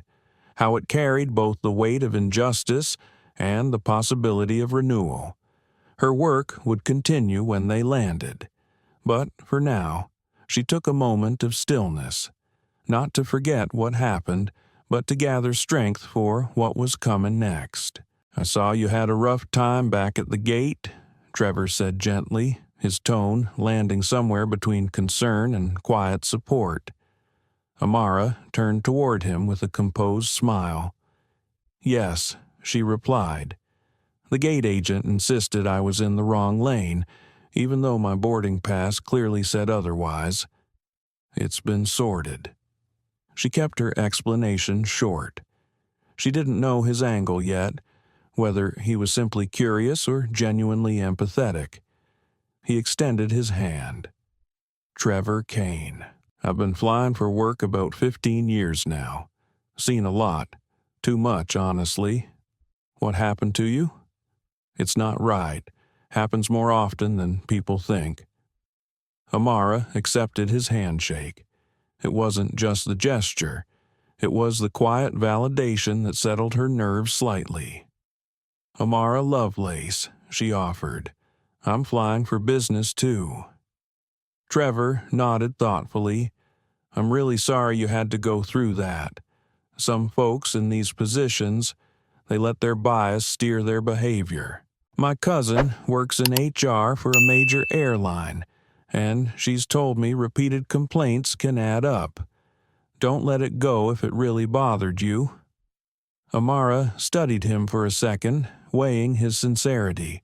how it carried both the weight of injustice and the possibility of renewal. Her work would continue when they landed, but for now, she took a moment of stillness, not to forget what happened, but to gather strength for what was coming next. "I saw you had a rough time back at the gate," Trevor said gently, his tone landing somewhere between concern and quiet support. Amara turned toward him with a composed smile. "Yes," she replied. "The gate agent insisted I was in the wrong lane, even though my boarding pass clearly said otherwise. It's been sorted." She kept her explanation short. She didn't know his angle yet, whether he was simply curious or genuinely empathetic. He extended his hand. "Trevor Kane. I've been flying for work about 15 years now. Seen a lot. Too much, honestly. What happened to you? It's not right. Happens more often than people think." Amara accepted his handshake. It wasn't just the gesture. It was the quiet validation that settled her nerves slightly. "Amara Lovelace," she offered. "I'm flying for business, too." Trevor nodded thoughtfully. I'm really sorry you had to go through that. Some folks in these positions, they let their bias steer their behavior. My cousin works in HR for a major airline, and she's told me repeated complaints can add up. Don't let it go if it really bothered you." Amara studied him for a second, weighing his sincerity.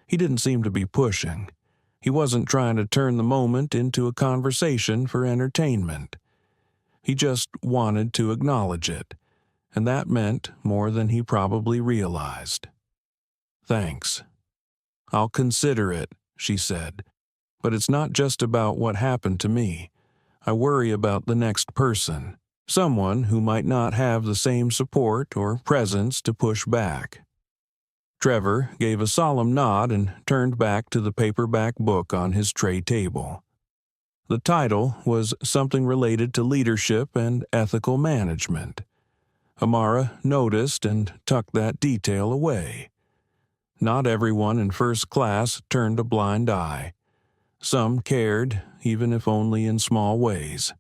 He didn't seem to be pushing. He wasn't trying to turn the moment into a conversation for entertainment. He just wanted to acknowledge it, and that meant more than he probably realized. "Thanks. I'll consider it," she said. "But it's not just about what happened to me. I worry about the next person, someone who might not have the same support or presence to push back." Trevor gave a solemn nod and turned back to the paperback book on his tray table. The title was something related to leadership and ethical management. Amara noticed and tucked that detail away. Not everyone in first class turned a blind eye. Some cared, even if only in small ways.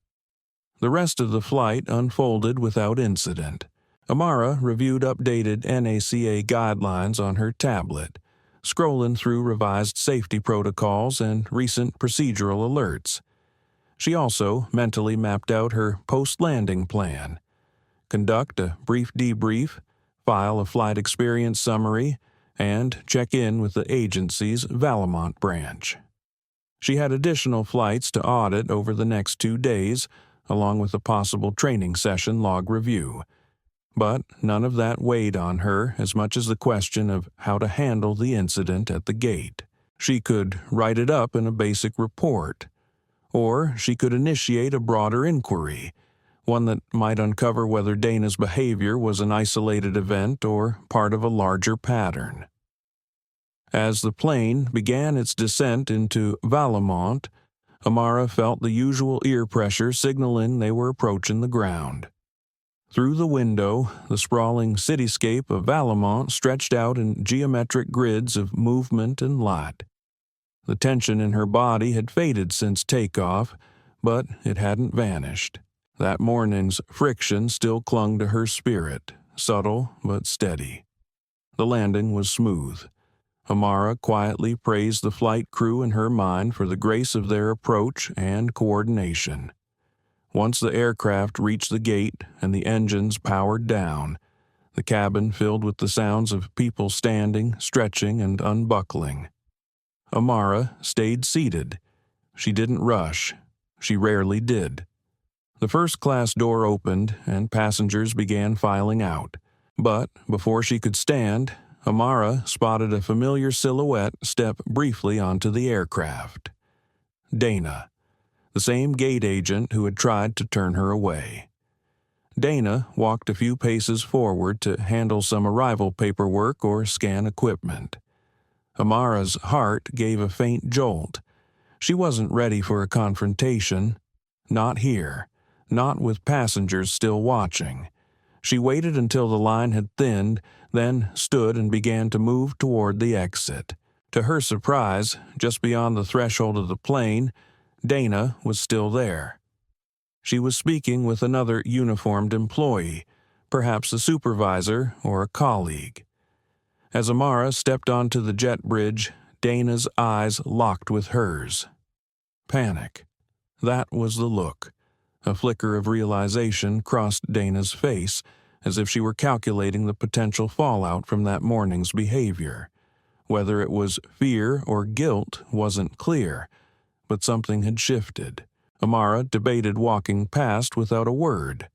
The rest of the flight unfolded without incident. Amara reviewed updated NACA guidelines on her tablet, scrolling through revised safety protocols and recent procedural alerts. She also mentally mapped out her post-landing plan: conduct a brief debrief, file a flight experience summary, and check in with the agency's Valemont branch. She had additional flights to audit over the next 2 days, along with a possible training session log review. But none of that weighed on her as much as the question of how to handle the incident at the gate. She could write it up in a basic report, or she could initiate a broader inquiry, one that might uncover whether Dana's behavior was an isolated event or part of a larger pattern. As the plane began its descent into Valemont, Amara felt the usual ear pressure signaling they were approaching the ground. Through the window, the sprawling cityscape of Valemont stretched out in geometric grids of movement and light. The tension in her body had faded since takeoff, but it hadn't vanished. That morning's friction still clung to her spirit, subtle but steady. The landing was smooth. Amara quietly praised the flight crew in her mind for the grace of their approach and coordination. Once the aircraft reached the gate and the engines powered down, the cabin filled with the sounds of people standing, stretching, and unbuckling. Amara stayed seated. She didn't rush. She rarely did. The first-class door opened and passengers began filing out. But before she could stand, Amara spotted a familiar silhouette step briefly onto the aircraft. Dana, the same gate agent who had tried to turn her away. Dana walked a few paces forward to handle some arrival paperwork or scan equipment. Amara's heart gave a faint jolt. She wasn't ready for a confrontation. Not here. Not with passengers still watching. She waited until the line had thinned, then stood and began to move toward the exit. To her surprise, just beyond the threshold of the plane, Dana was still there. She was speaking with another uniformed employee, perhaps a supervisor or a colleague. As Amara stepped onto the jet bridge, Dana's eyes locked with hers. Panic. That was the look. A flicker of realization crossed Dana's face, as if she were calculating the potential fallout from that morning's behavior. Whether it was fear or guilt wasn't clear, but something had shifted. Amara debated walking past without a word.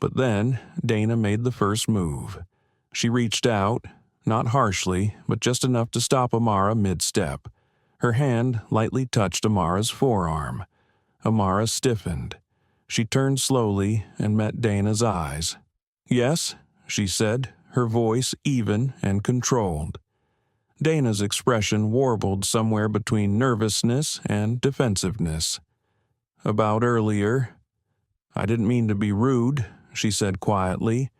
But then Dana made the first move. She reached out, not harshly, but just enough to stop Amara mid-step. Her hand lightly touched Amara's forearm. Amara stiffened. She turned slowly and met Dana's eyes. "Yes," she said, her voice even and controlled. Dana's expression warbled somewhere between nervousness and defensiveness. "About earlier. I didn't mean to be rude," she said quietly.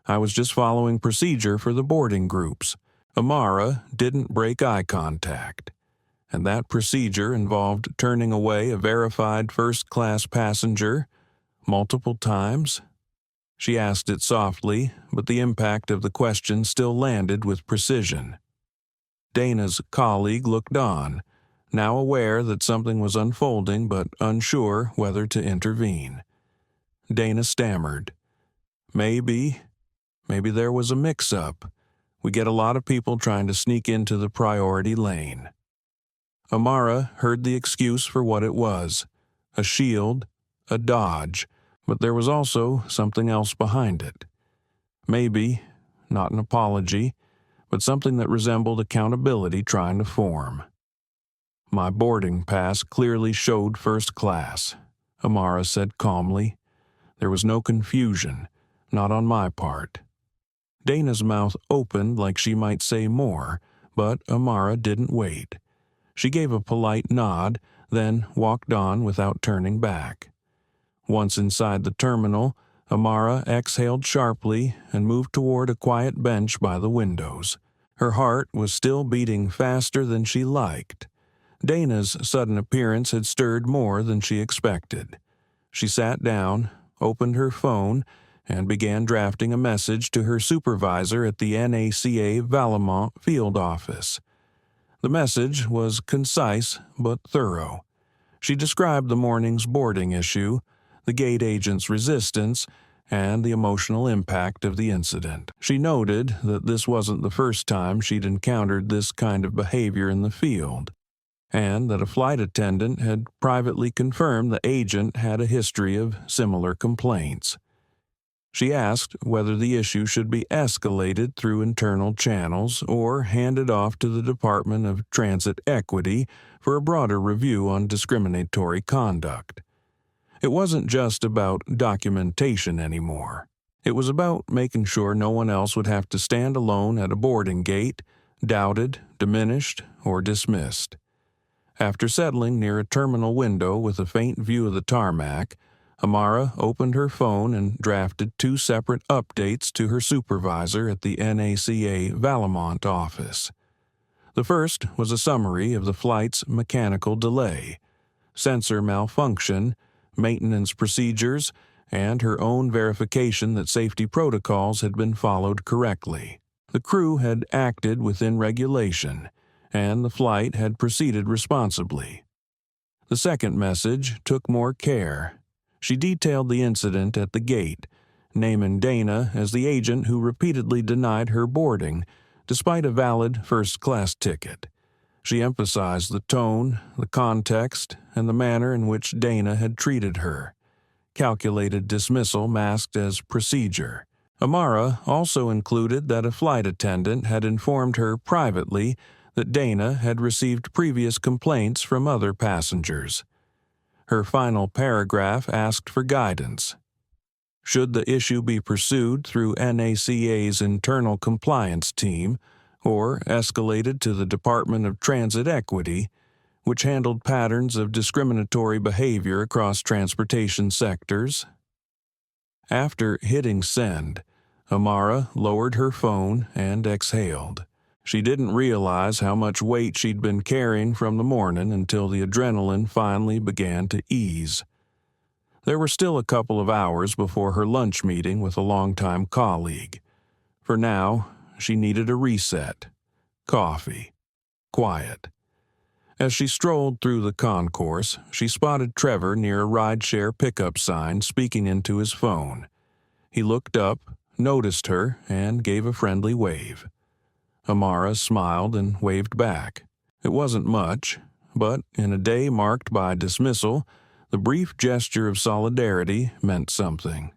"I was just following procedure for the boarding groups." Amara didn't break eye contact, and that procedure involved turning away a verified first-class passenger, Multiple times? She asked it softly, but the impact of the question still landed with precision. Dana's colleague looked on, now aware that something was unfolding but unsure whether to intervene. Dana stammered. Maybe there was a mix-up. We get a lot of people trying to sneak into the priority lane. Amara heard the excuse for what it was, a shield, a dodge, but there was also something else behind it. Maybe, not an apology, but something that resembled accountability trying to form. My boarding pass clearly showed first class, Amara said calmly. There was no confusion, not on my part. Dana's mouth opened like she might say more, but Amara didn't wait. She gave a polite nod, then walked on without turning back. Once inside the terminal, Amara exhaled sharply and moved toward a quiet bench by the windows. Her heart was still beating faster than she liked. Dana's sudden appearance had stirred more than she expected. She sat down, opened her phone, and began drafting a message to her supervisor at the NACA Valemount field office. The message was concise but thorough. She described the morning's boarding issue, the gate agent's resistance, and the emotional impact of the incident. She noted that this wasn't the first time she'd encountered this kind of behavior in the field, and that a flight attendant had privately confirmed the agent had a history of similar complaints. She asked whether the issue should be escalated through internal channels or handed off to the Department of Transit Equity for a broader review on discriminatory conduct. It wasn't just about documentation anymore. It was about making sure no one else would have to stand alone at a boarding gate, doubted, diminished, or dismissed. After settling near a terminal window with a faint view of the tarmac, Amara opened her phone and drafted 2 separate updates to her supervisor at the NACA Valemount office. The first was a summary of the flight's mechanical delay, sensor malfunction, maintenance procedures, and her own verification that safety protocols had been followed correctly. The crew had acted within regulation, and the flight had proceeded responsibly. The second message took more care. She detailed the incident at the gate, naming Dana as the agent who repeatedly denied her boarding, despite a valid first-class ticket. She emphasized the tone, the context, and the manner in which Dana had treated her. Calculated dismissal masked as procedure. Amara also included that a flight attendant had informed her privately that Dana had received previous complaints from other passengers. Her final paragraph asked for guidance. Should the issue be pursued through NACA's internal compliance team or escalated to the Department of Transit Equity, which handled patterns of discriminatory behavior across transportation sectors? After hitting send, Amara lowered her phone and exhaled. She didn't realize how much weight she'd been carrying from the morning until the adrenaline finally began to ease. There were still a couple of hours before her lunch meeting with a longtime colleague. For now, she needed a reset. Coffee. Quiet. As she strolled through the concourse, she spotted Trevor near a rideshare pickup sign speaking into his phone. He looked up, noticed her, and gave a friendly wave. Amara smiled and waved back. It wasn't much, but in a day marked by dismissal, the brief gesture of solidarity meant something.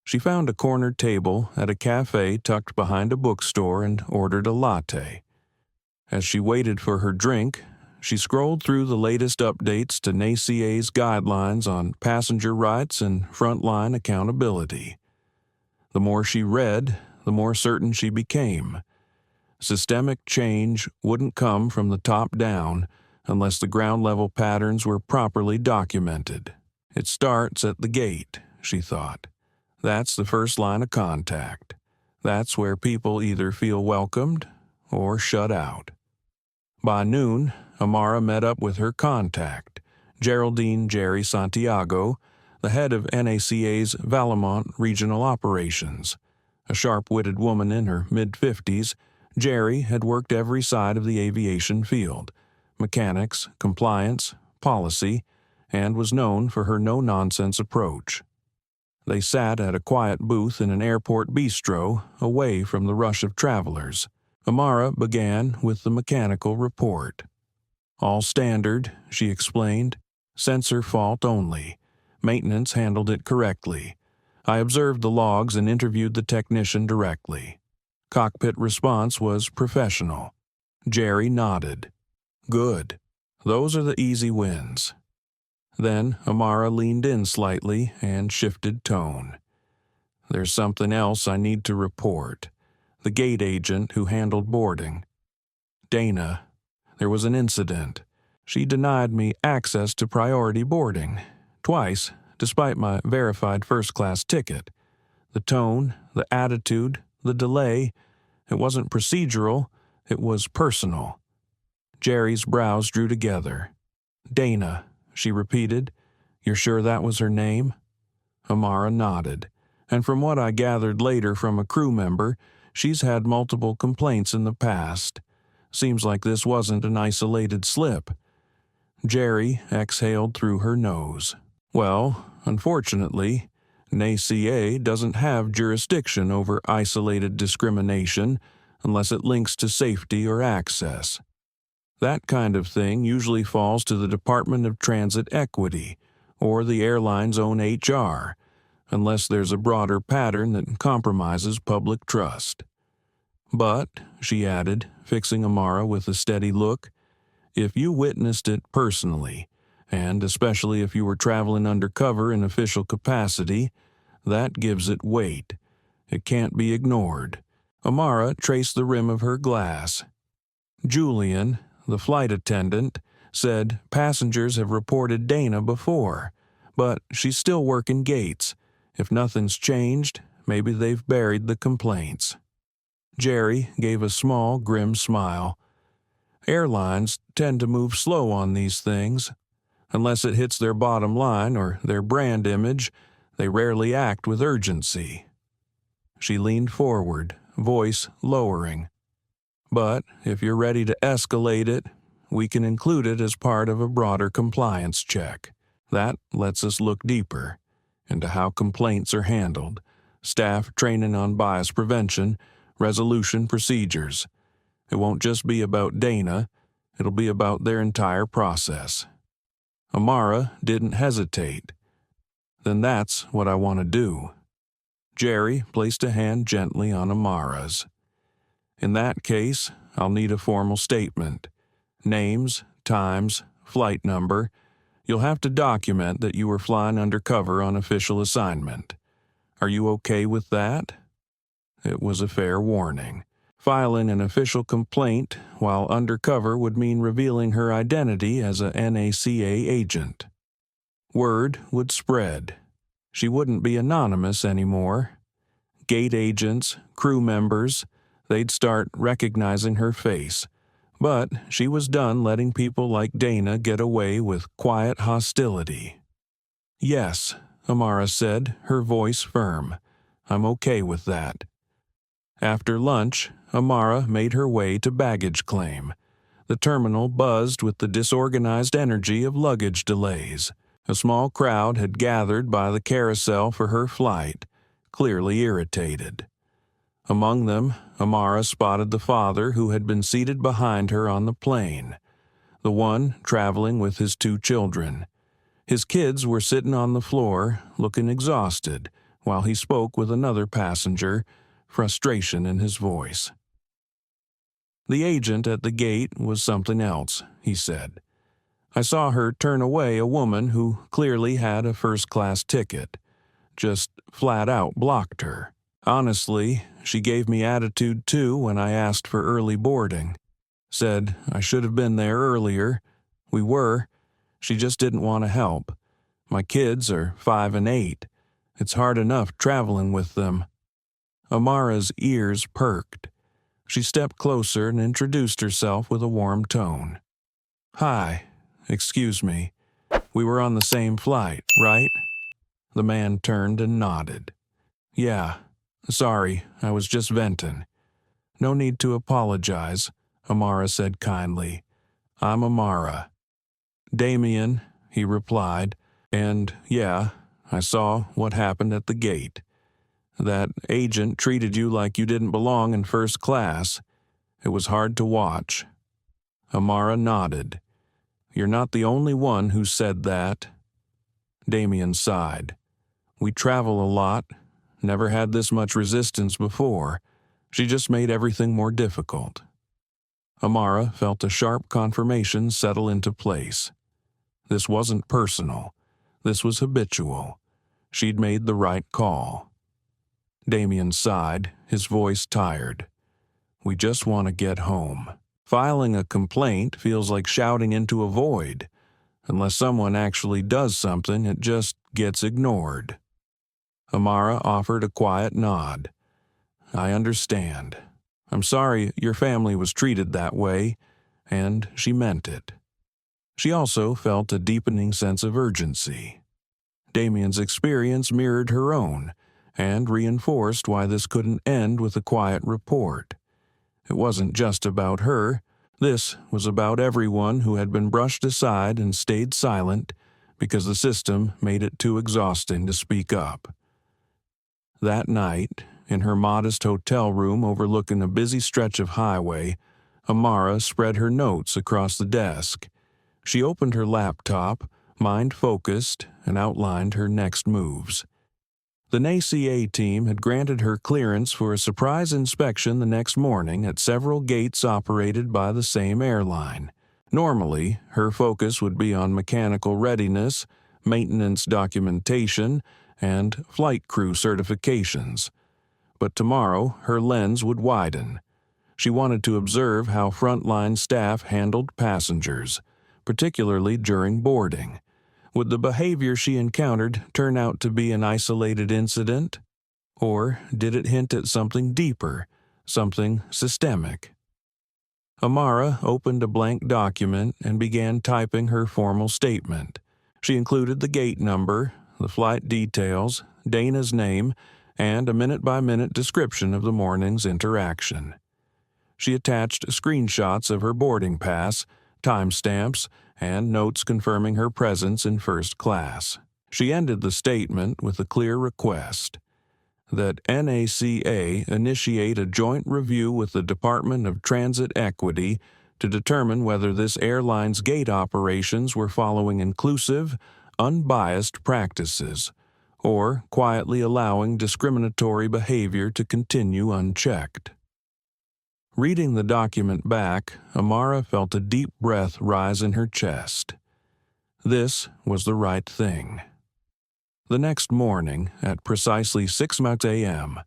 She found a corner table at a cafe tucked behind a bookstore and ordered a latte. As she waited for her drink, she scrolled through the latest updates to NACA's guidelines on passenger rights and frontline accountability. The more she read, the more certain she became. Systemic change wouldn't come from the top down unless the ground-level patterns were properly documented. It starts at the gate, she thought. That's the first line of contact. That's where people either feel welcomed or shut out. By noon, Amara met up with her contact, Geraldine Jerry Santiago, the head of NACA's Valemont Regional Operations. A sharp-witted woman in her mid-50s, Jerry had worked every side of the aviation field: mechanics, compliance, policy, and was known for her no-nonsense approach. They sat at a quiet booth in an airport bistro, away from the rush of travelers. Amara began with the mechanical report. "All standard," she explained. "Sensor fault only. Maintenance handled it correctly. I observed the logs and interviewed the technician directly. Cockpit response was professional." Jerry nodded. "Good. Those are the easy wins." Then Amara leaned in slightly and shifted tone. "There's something else I need to report. The gate agent who handled boarding. Dana. There was an incident. She denied me access to priority boarding. Twice, despite my verified first-class ticket. The tone, the attitude, the delay, it wasn't procedural, it was personal." Jerry's brows drew together. "Dana," she repeated. "You're sure that was her name?" Amara nodded. "And from what I gathered later from a crew member, she's had multiple complaints in the past. Seems like this wasn't an isolated slip." Jerry exhaled through her nose. "Well, unfortunately, NACA doesn't have jurisdiction over isolated discrimination unless it links to safety or access. That kind of thing usually falls to the Department of Transit Equity or the airline's own HR, unless there's a broader pattern that compromises public trust. But," she added, fixing Amara with a steady look, "if you witnessed it personally, and especially if you were traveling undercover in official capacity, that gives it weight. It can't be ignored." Amara traced the rim of her glass. "Julian, the flight attendant, said passengers have reported Dana before, but she's still working gates. If nothing's changed, maybe they've buried the complaints." Jerry gave a small, grim smile. "Airlines tend to move slow on these things. Unless it hits their bottom line or their brand image, they rarely act with urgency." She leaned forward, voice lowering. "But if you're ready to escalate it, we can include it as part of a broader compliance check. That lets us look deeper into how complaints are handled, staff training on bias prevention, resolution procedures. It won't just be about Dana, it'll be about their entire process." Amara didn't hesitate. "Then that's what I want to do." Jerry placed a hand gently on Amara's. "In that case, I'll need a formal statement. Names, times, flight number. You'll have to document that you were flying undercover on official assignment. Are you okay with that?" It was a fair warning. Filing an official complaint while undercover would mean revealing her identity as a NACA agent. Word would spread. She wouldn't be anonymous anymore. Gate agents, crew members, they'd start recognizing her face. But she was done letting people like Dana get away with quiet hostility. "Yes," Amara said, her voice firm. "I'm okay with that." After lunch, Amara made her way to baggage claim. The terminal buzzed with the disorganized energy of luggage delays. A small crowd had gathered by the carousel for her flight, clearly irritated. Among them, Amara spotted the father who had been seated behind her on the plane, the one traveling with his 2 children. His kids were sitting on the floor, looking exhausted, while he spoke with another passenger, frustration in his voice. "The agent at the gate was something else," he said. "I saw her turn away a woman who clearly had a first-class ticket. Just flat out blocked her. Honestly, she gave me attitude too when I asked for early boarding. Said I should have been there earlier. We were. She just didn't want to help. My kids are 5 and 8. It's hard enough traveling with them." Amara's ears perked. She stepped closer and introduced herself with a warm tone. "Hi, excuse me. We were on the same flight, right?" The man turned and nodded. "Yeah, sorry, I was just venting." "No need to apologize," Amara said kindly. "I'm Amara." "Damien," he replied, "and yeah, I saw what happened at the gate. That agent treated you like you didn't belong in first class. It was hard to watch." Amara nodded. "You're not the only one who said that." Damien sighed. "We travel a lot. Never had this much resistance before. She just made everything more difficult." Amara felt a sharp confirmation settle into place. This wasn't personal. This was habitual. She'd made the right call. Damien sighed, his voice tired. "We just want to get home. Filing a complaint feels like shouting into a void. Unless someone actually does something, it just gets ignored." Amara offered a quiet nod. "I understand. I'm sorry your family was treated that way," and she meant it. She also felt a deepening sense of urgency. Damien's experience mirrored her own, and reinforced why this couldn't end with a quiet report. It wasn't just about her. This was about everyone who had been brushed aside and stayed silent because the system made it too exhausting to speak up. That night, in her modest hotel room overlooking a busy stretch of highway, Amara spread her notes across the desk. She opened her laptop, mind-focused, and outlined her next moves. The NACA team had granted her clearance for a surprise inspection the next morning at several gates operated by the same airline. Normally, her focus would be on mechanical readiness, maintenance documentation, and flight crew certifications. But tomorrow, her lens would widen. She wanted to observe how frontline staff handled passengers, particularly during boarding. Would the behavior she encountered turn out to be an isolated incident? Or did it hint at something deeper, something systemic? Amara opened a blank document and began typing her formal statement. She included the gate number, the flight details, Dana's name, and a minute-by-minute description of the morning's interaction. She attached screenshots of her boarding pass, timestamps, and notes confirming her presence in first class. She ended the statement with a clear request that NACA initiate a joint review with the Department of Transit Equity to determine whether this airline's gate operations were following inclusive, unbiased practices, or quietly allowing discriminatory behavior to continue unchecked. Reading the document back, Amara felt a deep breath rise in her chest. This was the right thing. The next morning, at precisely 6 a.m.,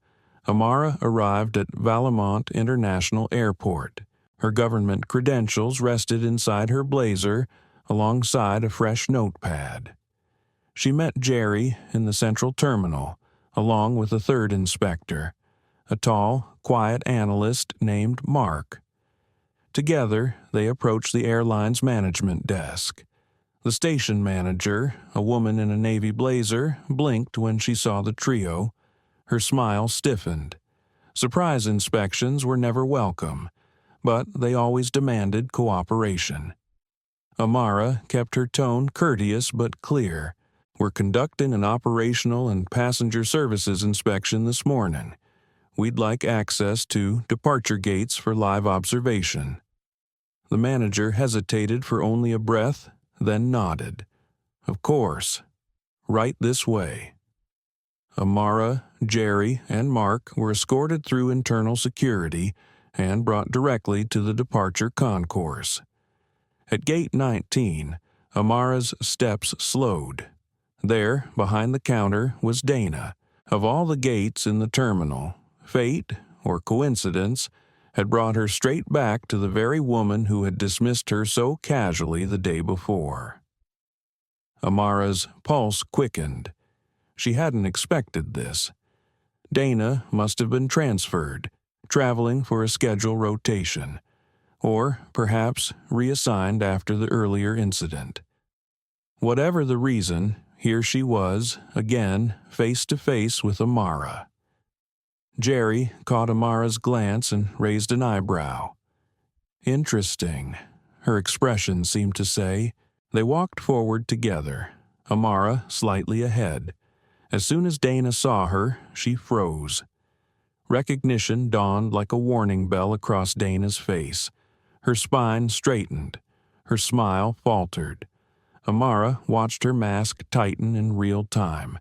Amara arrived at Valemount International Airport. Her government credentials rested inside her blazer, alongside a fresh notepad. She met Jerry in the central terminal, along with a third inspector, a tall, quiet analyst named Mark. Together, they approached the airline's management desk. The station manager, a woman in a navy blazer, blinked when she saw the trio. Her smile stiffened. Surprise inspections were never welcome, but they always demanded cooperation. Amara kept her tone courteous but clear. "We're conducting an operational and passenger services inspection this morning. We'd like access to departure gates for live observation." The manager hesitated for only a breath, then nodded. "Of course. Right this way." Amara, Jerry, and Mark were escorted through internal security and brought directly to the departure concourse. At Gate 19, Amara's steps slowed. There, behind the counter, was Dana. Of all the gates in the terminal, fate, or coincidence, had brought her straight back to the very woman who had dismissed her so casually the day before. Amara's pulse quickened. She hadn't expected this. Dana must have been transferred, traveling for a schedule rotation, or perhaps reassigned after the earlier incident. Whatever the reason, here she was, again, face to face with Amara. Jerry caught Amara's glance and raised an eyebrow. Interesting, her expression seemed to say. They walked forward together, Amara slightly ahead. As soon as Dana saw her, she froze. Recognition dawned like a warning bell across Dana's face. Her spine straightened. Her smile faltered. Amara watched her mask tighten in real time.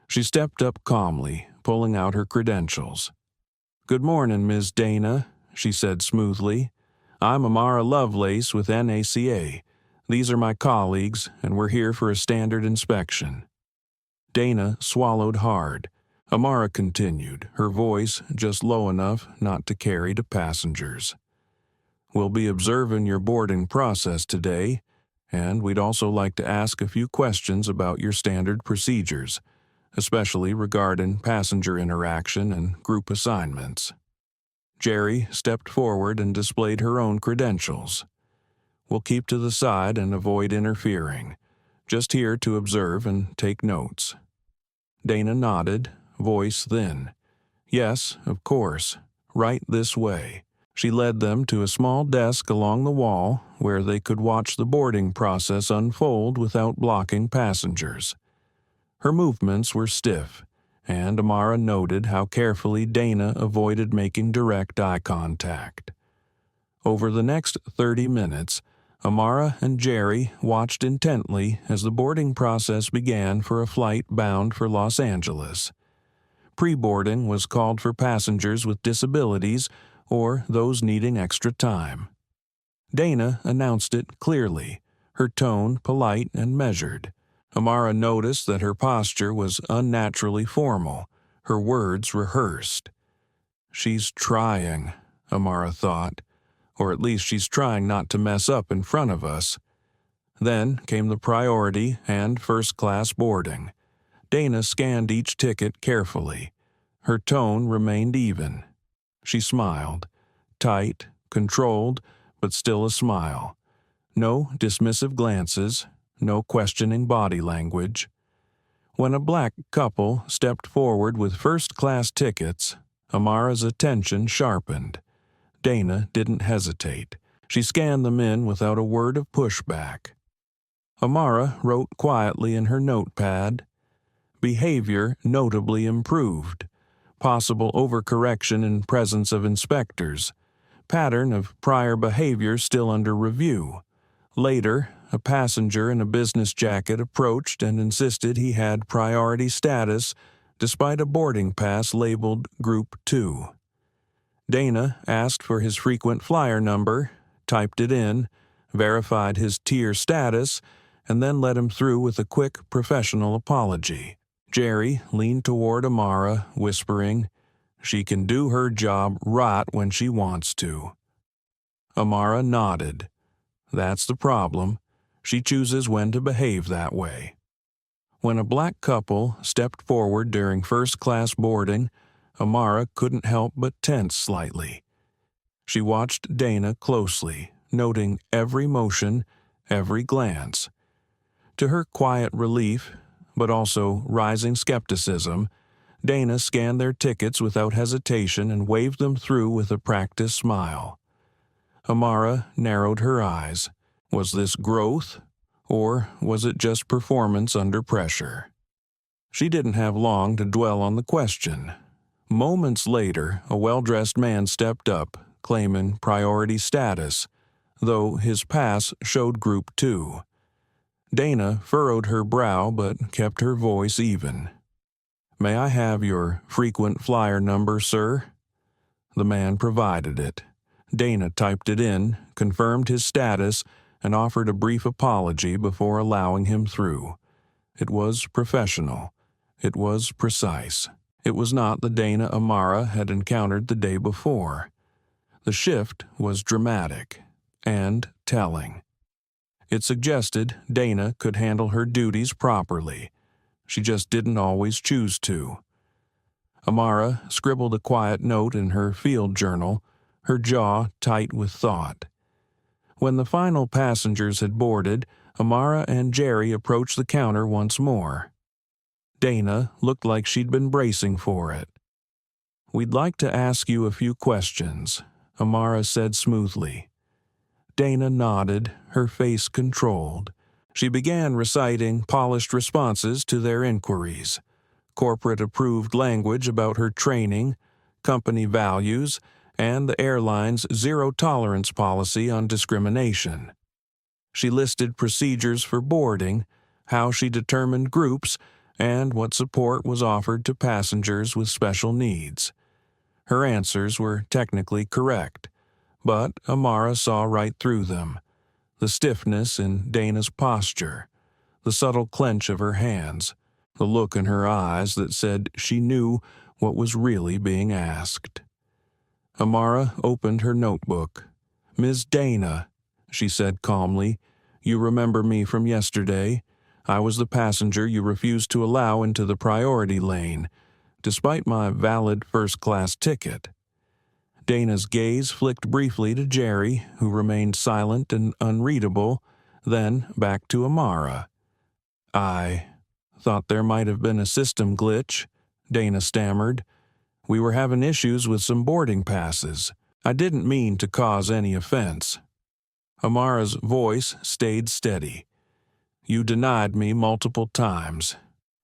She stepped up calmly, pulling out her credentials. "Good morning, Ms. Dana," she said smoothly. "I'm Amara Lovelace with NACA. These are my colleagues, and we're here for a standard inspection." Dana swallowed hard. Amara continued, her voice just low enough not to carry to passengers. "We'll be observing your boarding process today, and we'd also like to ask a few questions about your standard procedures, especially regarding passenger interaction and group assignments." Jerry stepped forward and displayed her own credentials. "We'll keep to the side and avoid interfering. Just here to observe and take notes." Dana nodded, voice thin. "Yes, of course. Right this way." She led them to a small desk along the wall where they could watch the boarding process unfold without blocking passengers. Her movements were stiff, and Amara noted how carefully Dana avoided making direct eye contact. Over the next 30 minutes, Amara and Jerry watched intently as the boarding process began for a flight bound for Los Angeles. Pre-boarding was called for passengers with disabilities or those needing extra time. Dana announced it clearly, her tone polite and measured. Amara noticed that her posture was unnaturally formal, her words rehearsed. "She's trying," Amara thought, "or at least she's trying not to mess up in front of us." Then came the priority and first-class boarding. Dana scanned each ticket carefully. Her tone remained even. She smiled, tight, controlled, but still a smile. No dismissive glances, no questioning body language. When a black couple stepped forward with first-class tickets, Amara's attention sharpened. Dana didn't hesitate. She scanned them in without a word of pushback. Amara wrote quietly in her notepad, "Behavior notably improved. Possible overcorrection in presence of inspectors. Pattern of prior behavior still under review. Later, a passenger in a business jacket approached and insisted he had priority status despite a boarding pass labeled Group 2. Dana asked for his frequent flyer number, typed it in, verified his tier status, and then let him through with a quick professional apology. Jerry leaned toward Amara, whispering, "She can do her job right when she wants to." Amara nodded. "That's the problem. She chooses when to behave that way." When a black couple stepped forward during first-class boarding, Amara couldn't help but tense slightly. She watched Dana closely, noting every motion, every glance. To her quiet relief, but also rising skepticism, Dana scanned their tickets without hesitation and waved them through with a practiced smile. Amara narrowed her eyes. Was this growth, or was it just performance under pressure? She didn't have long to dwell on the question. Moments later, a well-dressed man stepped up, claiming priority status, though his pass showed Group 2. Dana furrowed her brow but kept her voice even. "May I have your frequent flyer number, sir?" The man provided it. Dana typed it in, confirmed his status, and offered a brief apology before allowing him through. It was professional. It was precise. It was not the Dana Amara had encountered the day before. The shift was dramatic and telling. It suggested Dana could handle her duties properly. She just didn't always choose to. Amara scribbled a quiet note in her field journal, her jaw tight with thought. When the final passengers had boarded, Amara and Jerry approached the counter once more. Dana looked like she'd been bracing for it. "We'd like to ask you a few questions," Amara said smoothly. Dana nodded, her face controlled. She began reciting polished responses to their inquiries, corporate-approved language about her training, company values, and the airline's zero-tolerance policy on discrimination. She listed procedures for boarding, how she determined groups, and what support was offered to passengers with special needs. Her answers were technically correct, but Amara saw right through them. The stiffness in Dana's posture, the subtle clench of her hands, the look in her eyes that said she knew what was really being asked. Amara opened her notebook. "Ms. Dana," she said calmly, "you remember me from yesterday. I was the passenger you refused to allow into the priority lane, despite my valid first-class ticket." Dana's gaze flicked briefly to Jerry, who remained silent and unreadable, then back to Amara. "I thought there might have been a system glitch," Dana stammered. "We were having issues with some boarding passes. I didn't mean to cause any offense." Amara's voice stayed steady. "You denied me multiple times.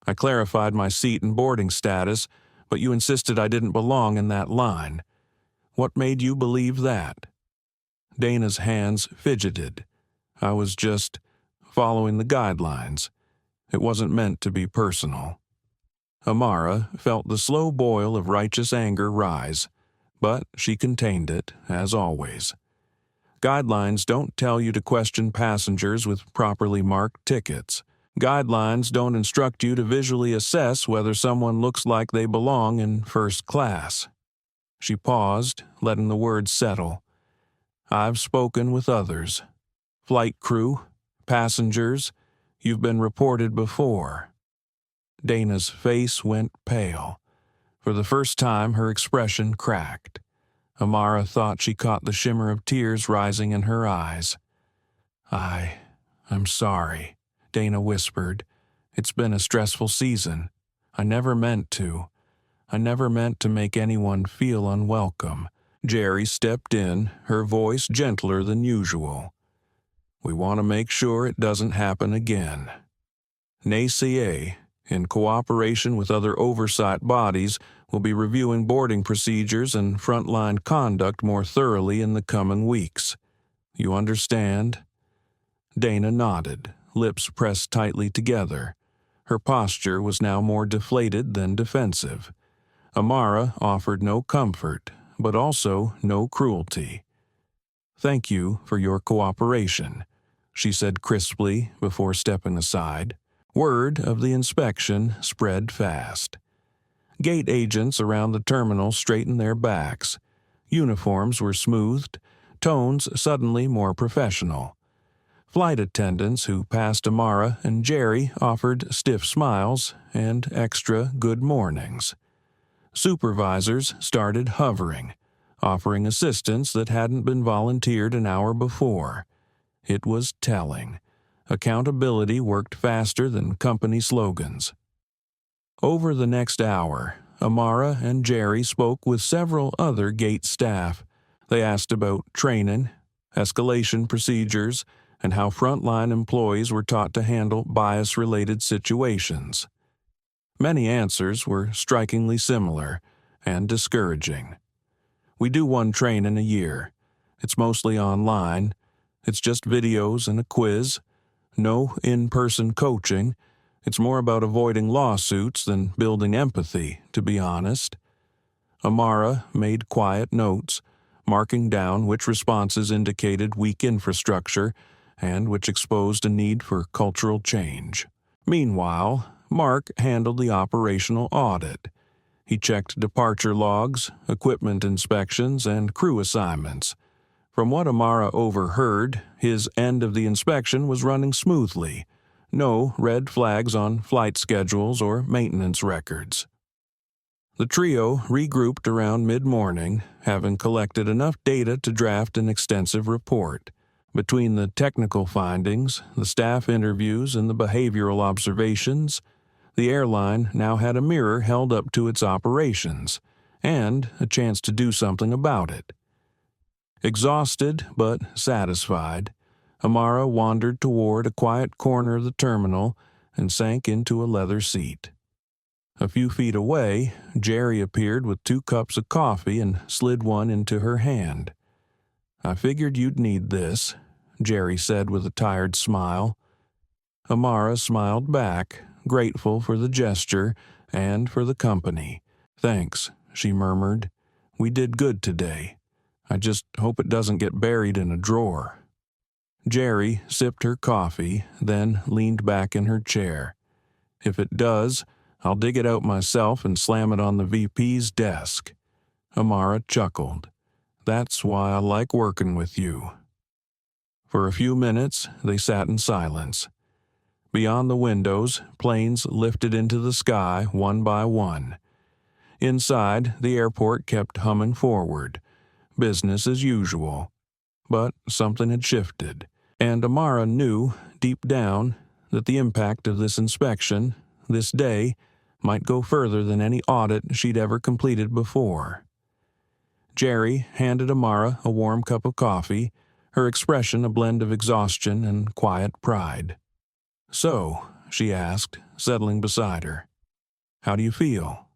I clarified my seat and boarding status, but you insisted I didn't belong in that line. What made you believe that?" Dana's hands fidgeted. "I was just following the guidelines. It wasn't meant to be personal." Amara felt the slow boil of righteous anger rise, but she contained it, as always. Guidelines don't tell you to question passengers with properly marked tickets. Guidelines don't instruct you to visually assess whether someone looks like they belong in first class. She paused, letting the words settle. "I've spoken with others. Flight crew, passengers, you've been reported before." Dana's face went pale. For the first time, her expression cracked. Amara thought she caught the shimmer of tears rising in her eyes. I'm sorry," Dana whispered. "It's been a stressful season. I never meant to make anyone feel unwelcome." Jerry stepped in, her voice gentler than usual. "We want to make sure it doesn't happen again. NACA, in cooperation with other oversight bodies, will be reviewing boarding procedures and frontline conduct more thoroughly in the coming weeks. You understand?" Dana nodded, lips pressed tightly together. Her posture was now more deflated than defensive. Amara offered no comfort, but also no cruelty. "Thank you for your cooperation," she said crisply before stepping aside. Word of the inspection spread fast. Gate agents around the terminal straightened their backs. Uniforms were smoothed, tones suddenly more professional. Flight attendants who passed Amara and Jerry offered stiff smiles and extra good mornings. Supervisors started hovering, offering assistance that hadn't been volunteered an hour before. It was telling. Accountability worked faster than company slogans. Over the next hour, Amara and Jerry spoke with several other gate staff. They asked about training, escalation procedures, and how frontline employees were taught to handle bias-related situations. Many answers were strikingly similar and discouraging. "We do one training a year. It's mostly online. It's just videos and a quiz. No in-person coaching. It's more about avoiding lawsuits than building empathy, to be honest." Amara made quiet notes, marking down which responses indicated weak infrastructure and which exposed a need for cultural change. Meanwhile, Mark handled the operational audit. He checked departure logs, equipment inspections, and crew assignments. From what Amara overheard, his end of the inspection was running smoothly. No red flags on flight schedules or maintenance records. The trio regrouped around mid-morning, having collected enough data to draft an extensive report. Between the technical findings, the staff interviews, and the behavioral observations, the airline now had a mirror held up to its operations, and a chance to do something about it. Exhausted but satisfied, Amara wandered toward a quiet corner of the terminal and sank into a leather seat. A few feet away, Jerry appeared with 2 cups of coffee and slid one into her hand. "I figured you'd need this," Jerry said with a tired smile. Amara smiled back, grateful for the gesture and for the company. "Thanks," she murmured. "We did good today. I just hope it doesn't get buried in a drawer." Jerry sipped her coffee, then leaned back in her chair. "If it does, I'll dig it out myself and slam it on the VP's desk." Amara chuckled. "That's why I like working with you." For a few minutes, they sat in silence. Beyond the windows, planes lifted into the sky one by one. Inside, the airport kept humming forward, business as usual. But something had shifted, and Amara knew, deep down, that the impact of this inspection, this day, might go further than any audit she'd ever completed before. Jerry handed Amara a warm cup of coffee, her expression a blend of exhaustion and quiet pride. "So," she asked, settling beside her, "how do you feel?"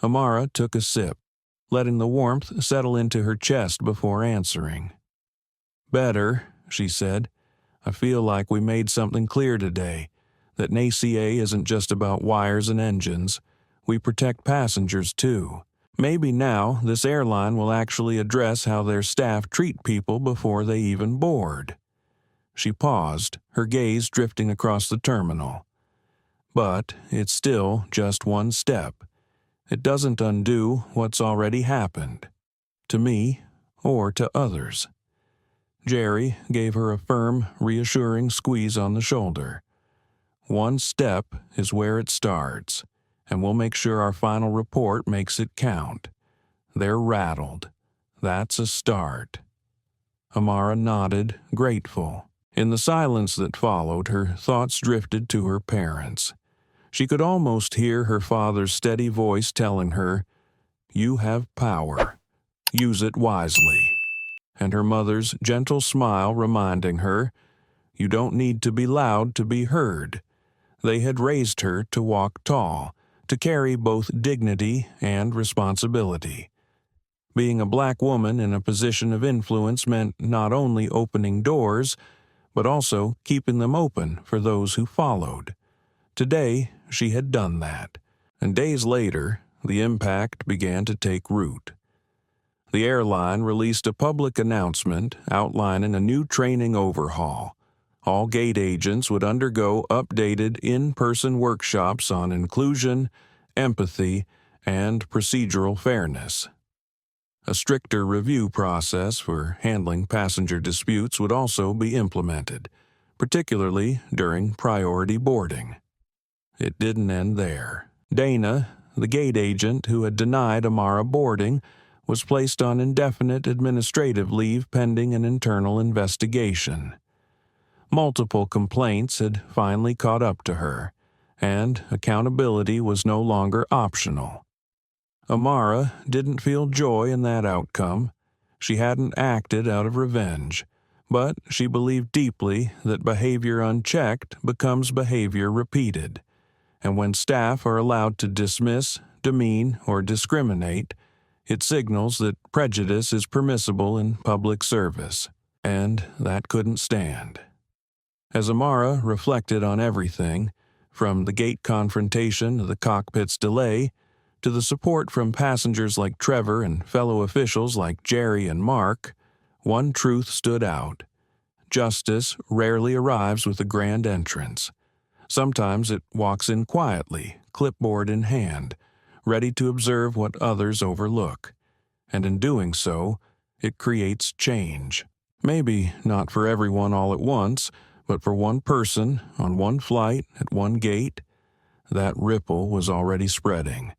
Amara took a sip, letting the warmth settle into her chest before answering. "Better," she said. "I feel like we made something clear today, that an ACA isn't just about wires and engines. We protect passengers, too. Maybe now this airline will actually address how their staff treat people before they even board." She paused, her gaze drifting across the terminal. "But it's still just one step. It doesn't undo what's already happened. To me, or to others." Jerry gave her a firm, reassuring squeeze on the shoulder. "One step is where it starts, and we'll make sure our final report makes it count. They're rattled. That's a start." Amara nodded, grateful. In the silence that followed, her thoughts drifted to her parents. She could almost hear her father's steady voice telling her, "You have power. Use it wisely." And her mother's gentle smile reminding her, "You don't need to be loud to be heard." They had raised her to walk tall, to carry both dignity and responsibility. Being a black woman in a position of influence meant not only opening doors, but also keeping them open for those who followed. Today, she had done that, and days later, the impact began to take root. The airline released a public announcement outlining a new training overhaul. All gate agents would undergo updated in-person workshops on inclusion, empathy, and procedural fairness. A stricter review process for handling passenger disputes would also be implemented, particularly during priority boarding. It didn't end there. Dana, the gate agent who had denied Amara boarding, was placed on indefinite administrative leave pending an internal investigation. Multiple complaints had finally caught up to her, and accountability was no longer optional. Amara didn't feel joy in that outcome. She hadn't acted out of revenge, but she believed deeply that behavior unchecked becomes behavior repeated, and when staff are allowed to dismiss, demean, or discriminate, it signals that prejudice is permissible in public service, and that couldn't stand. As Amara reflected on everything, from the gate confrontation to the cockpit's delay, to the support from passengers like Trevor and fellow officials like Jerry and Mark, one truth stood out. Justice rarely arrives with a grand entrance. Sometimes it walks in quietly, clipboard in hand, ready to observe what others overlook. And in doing so, it creates change. Maybe not for everyone all at once, but for one person, on one flight, at one gate. That ripple was already spreading.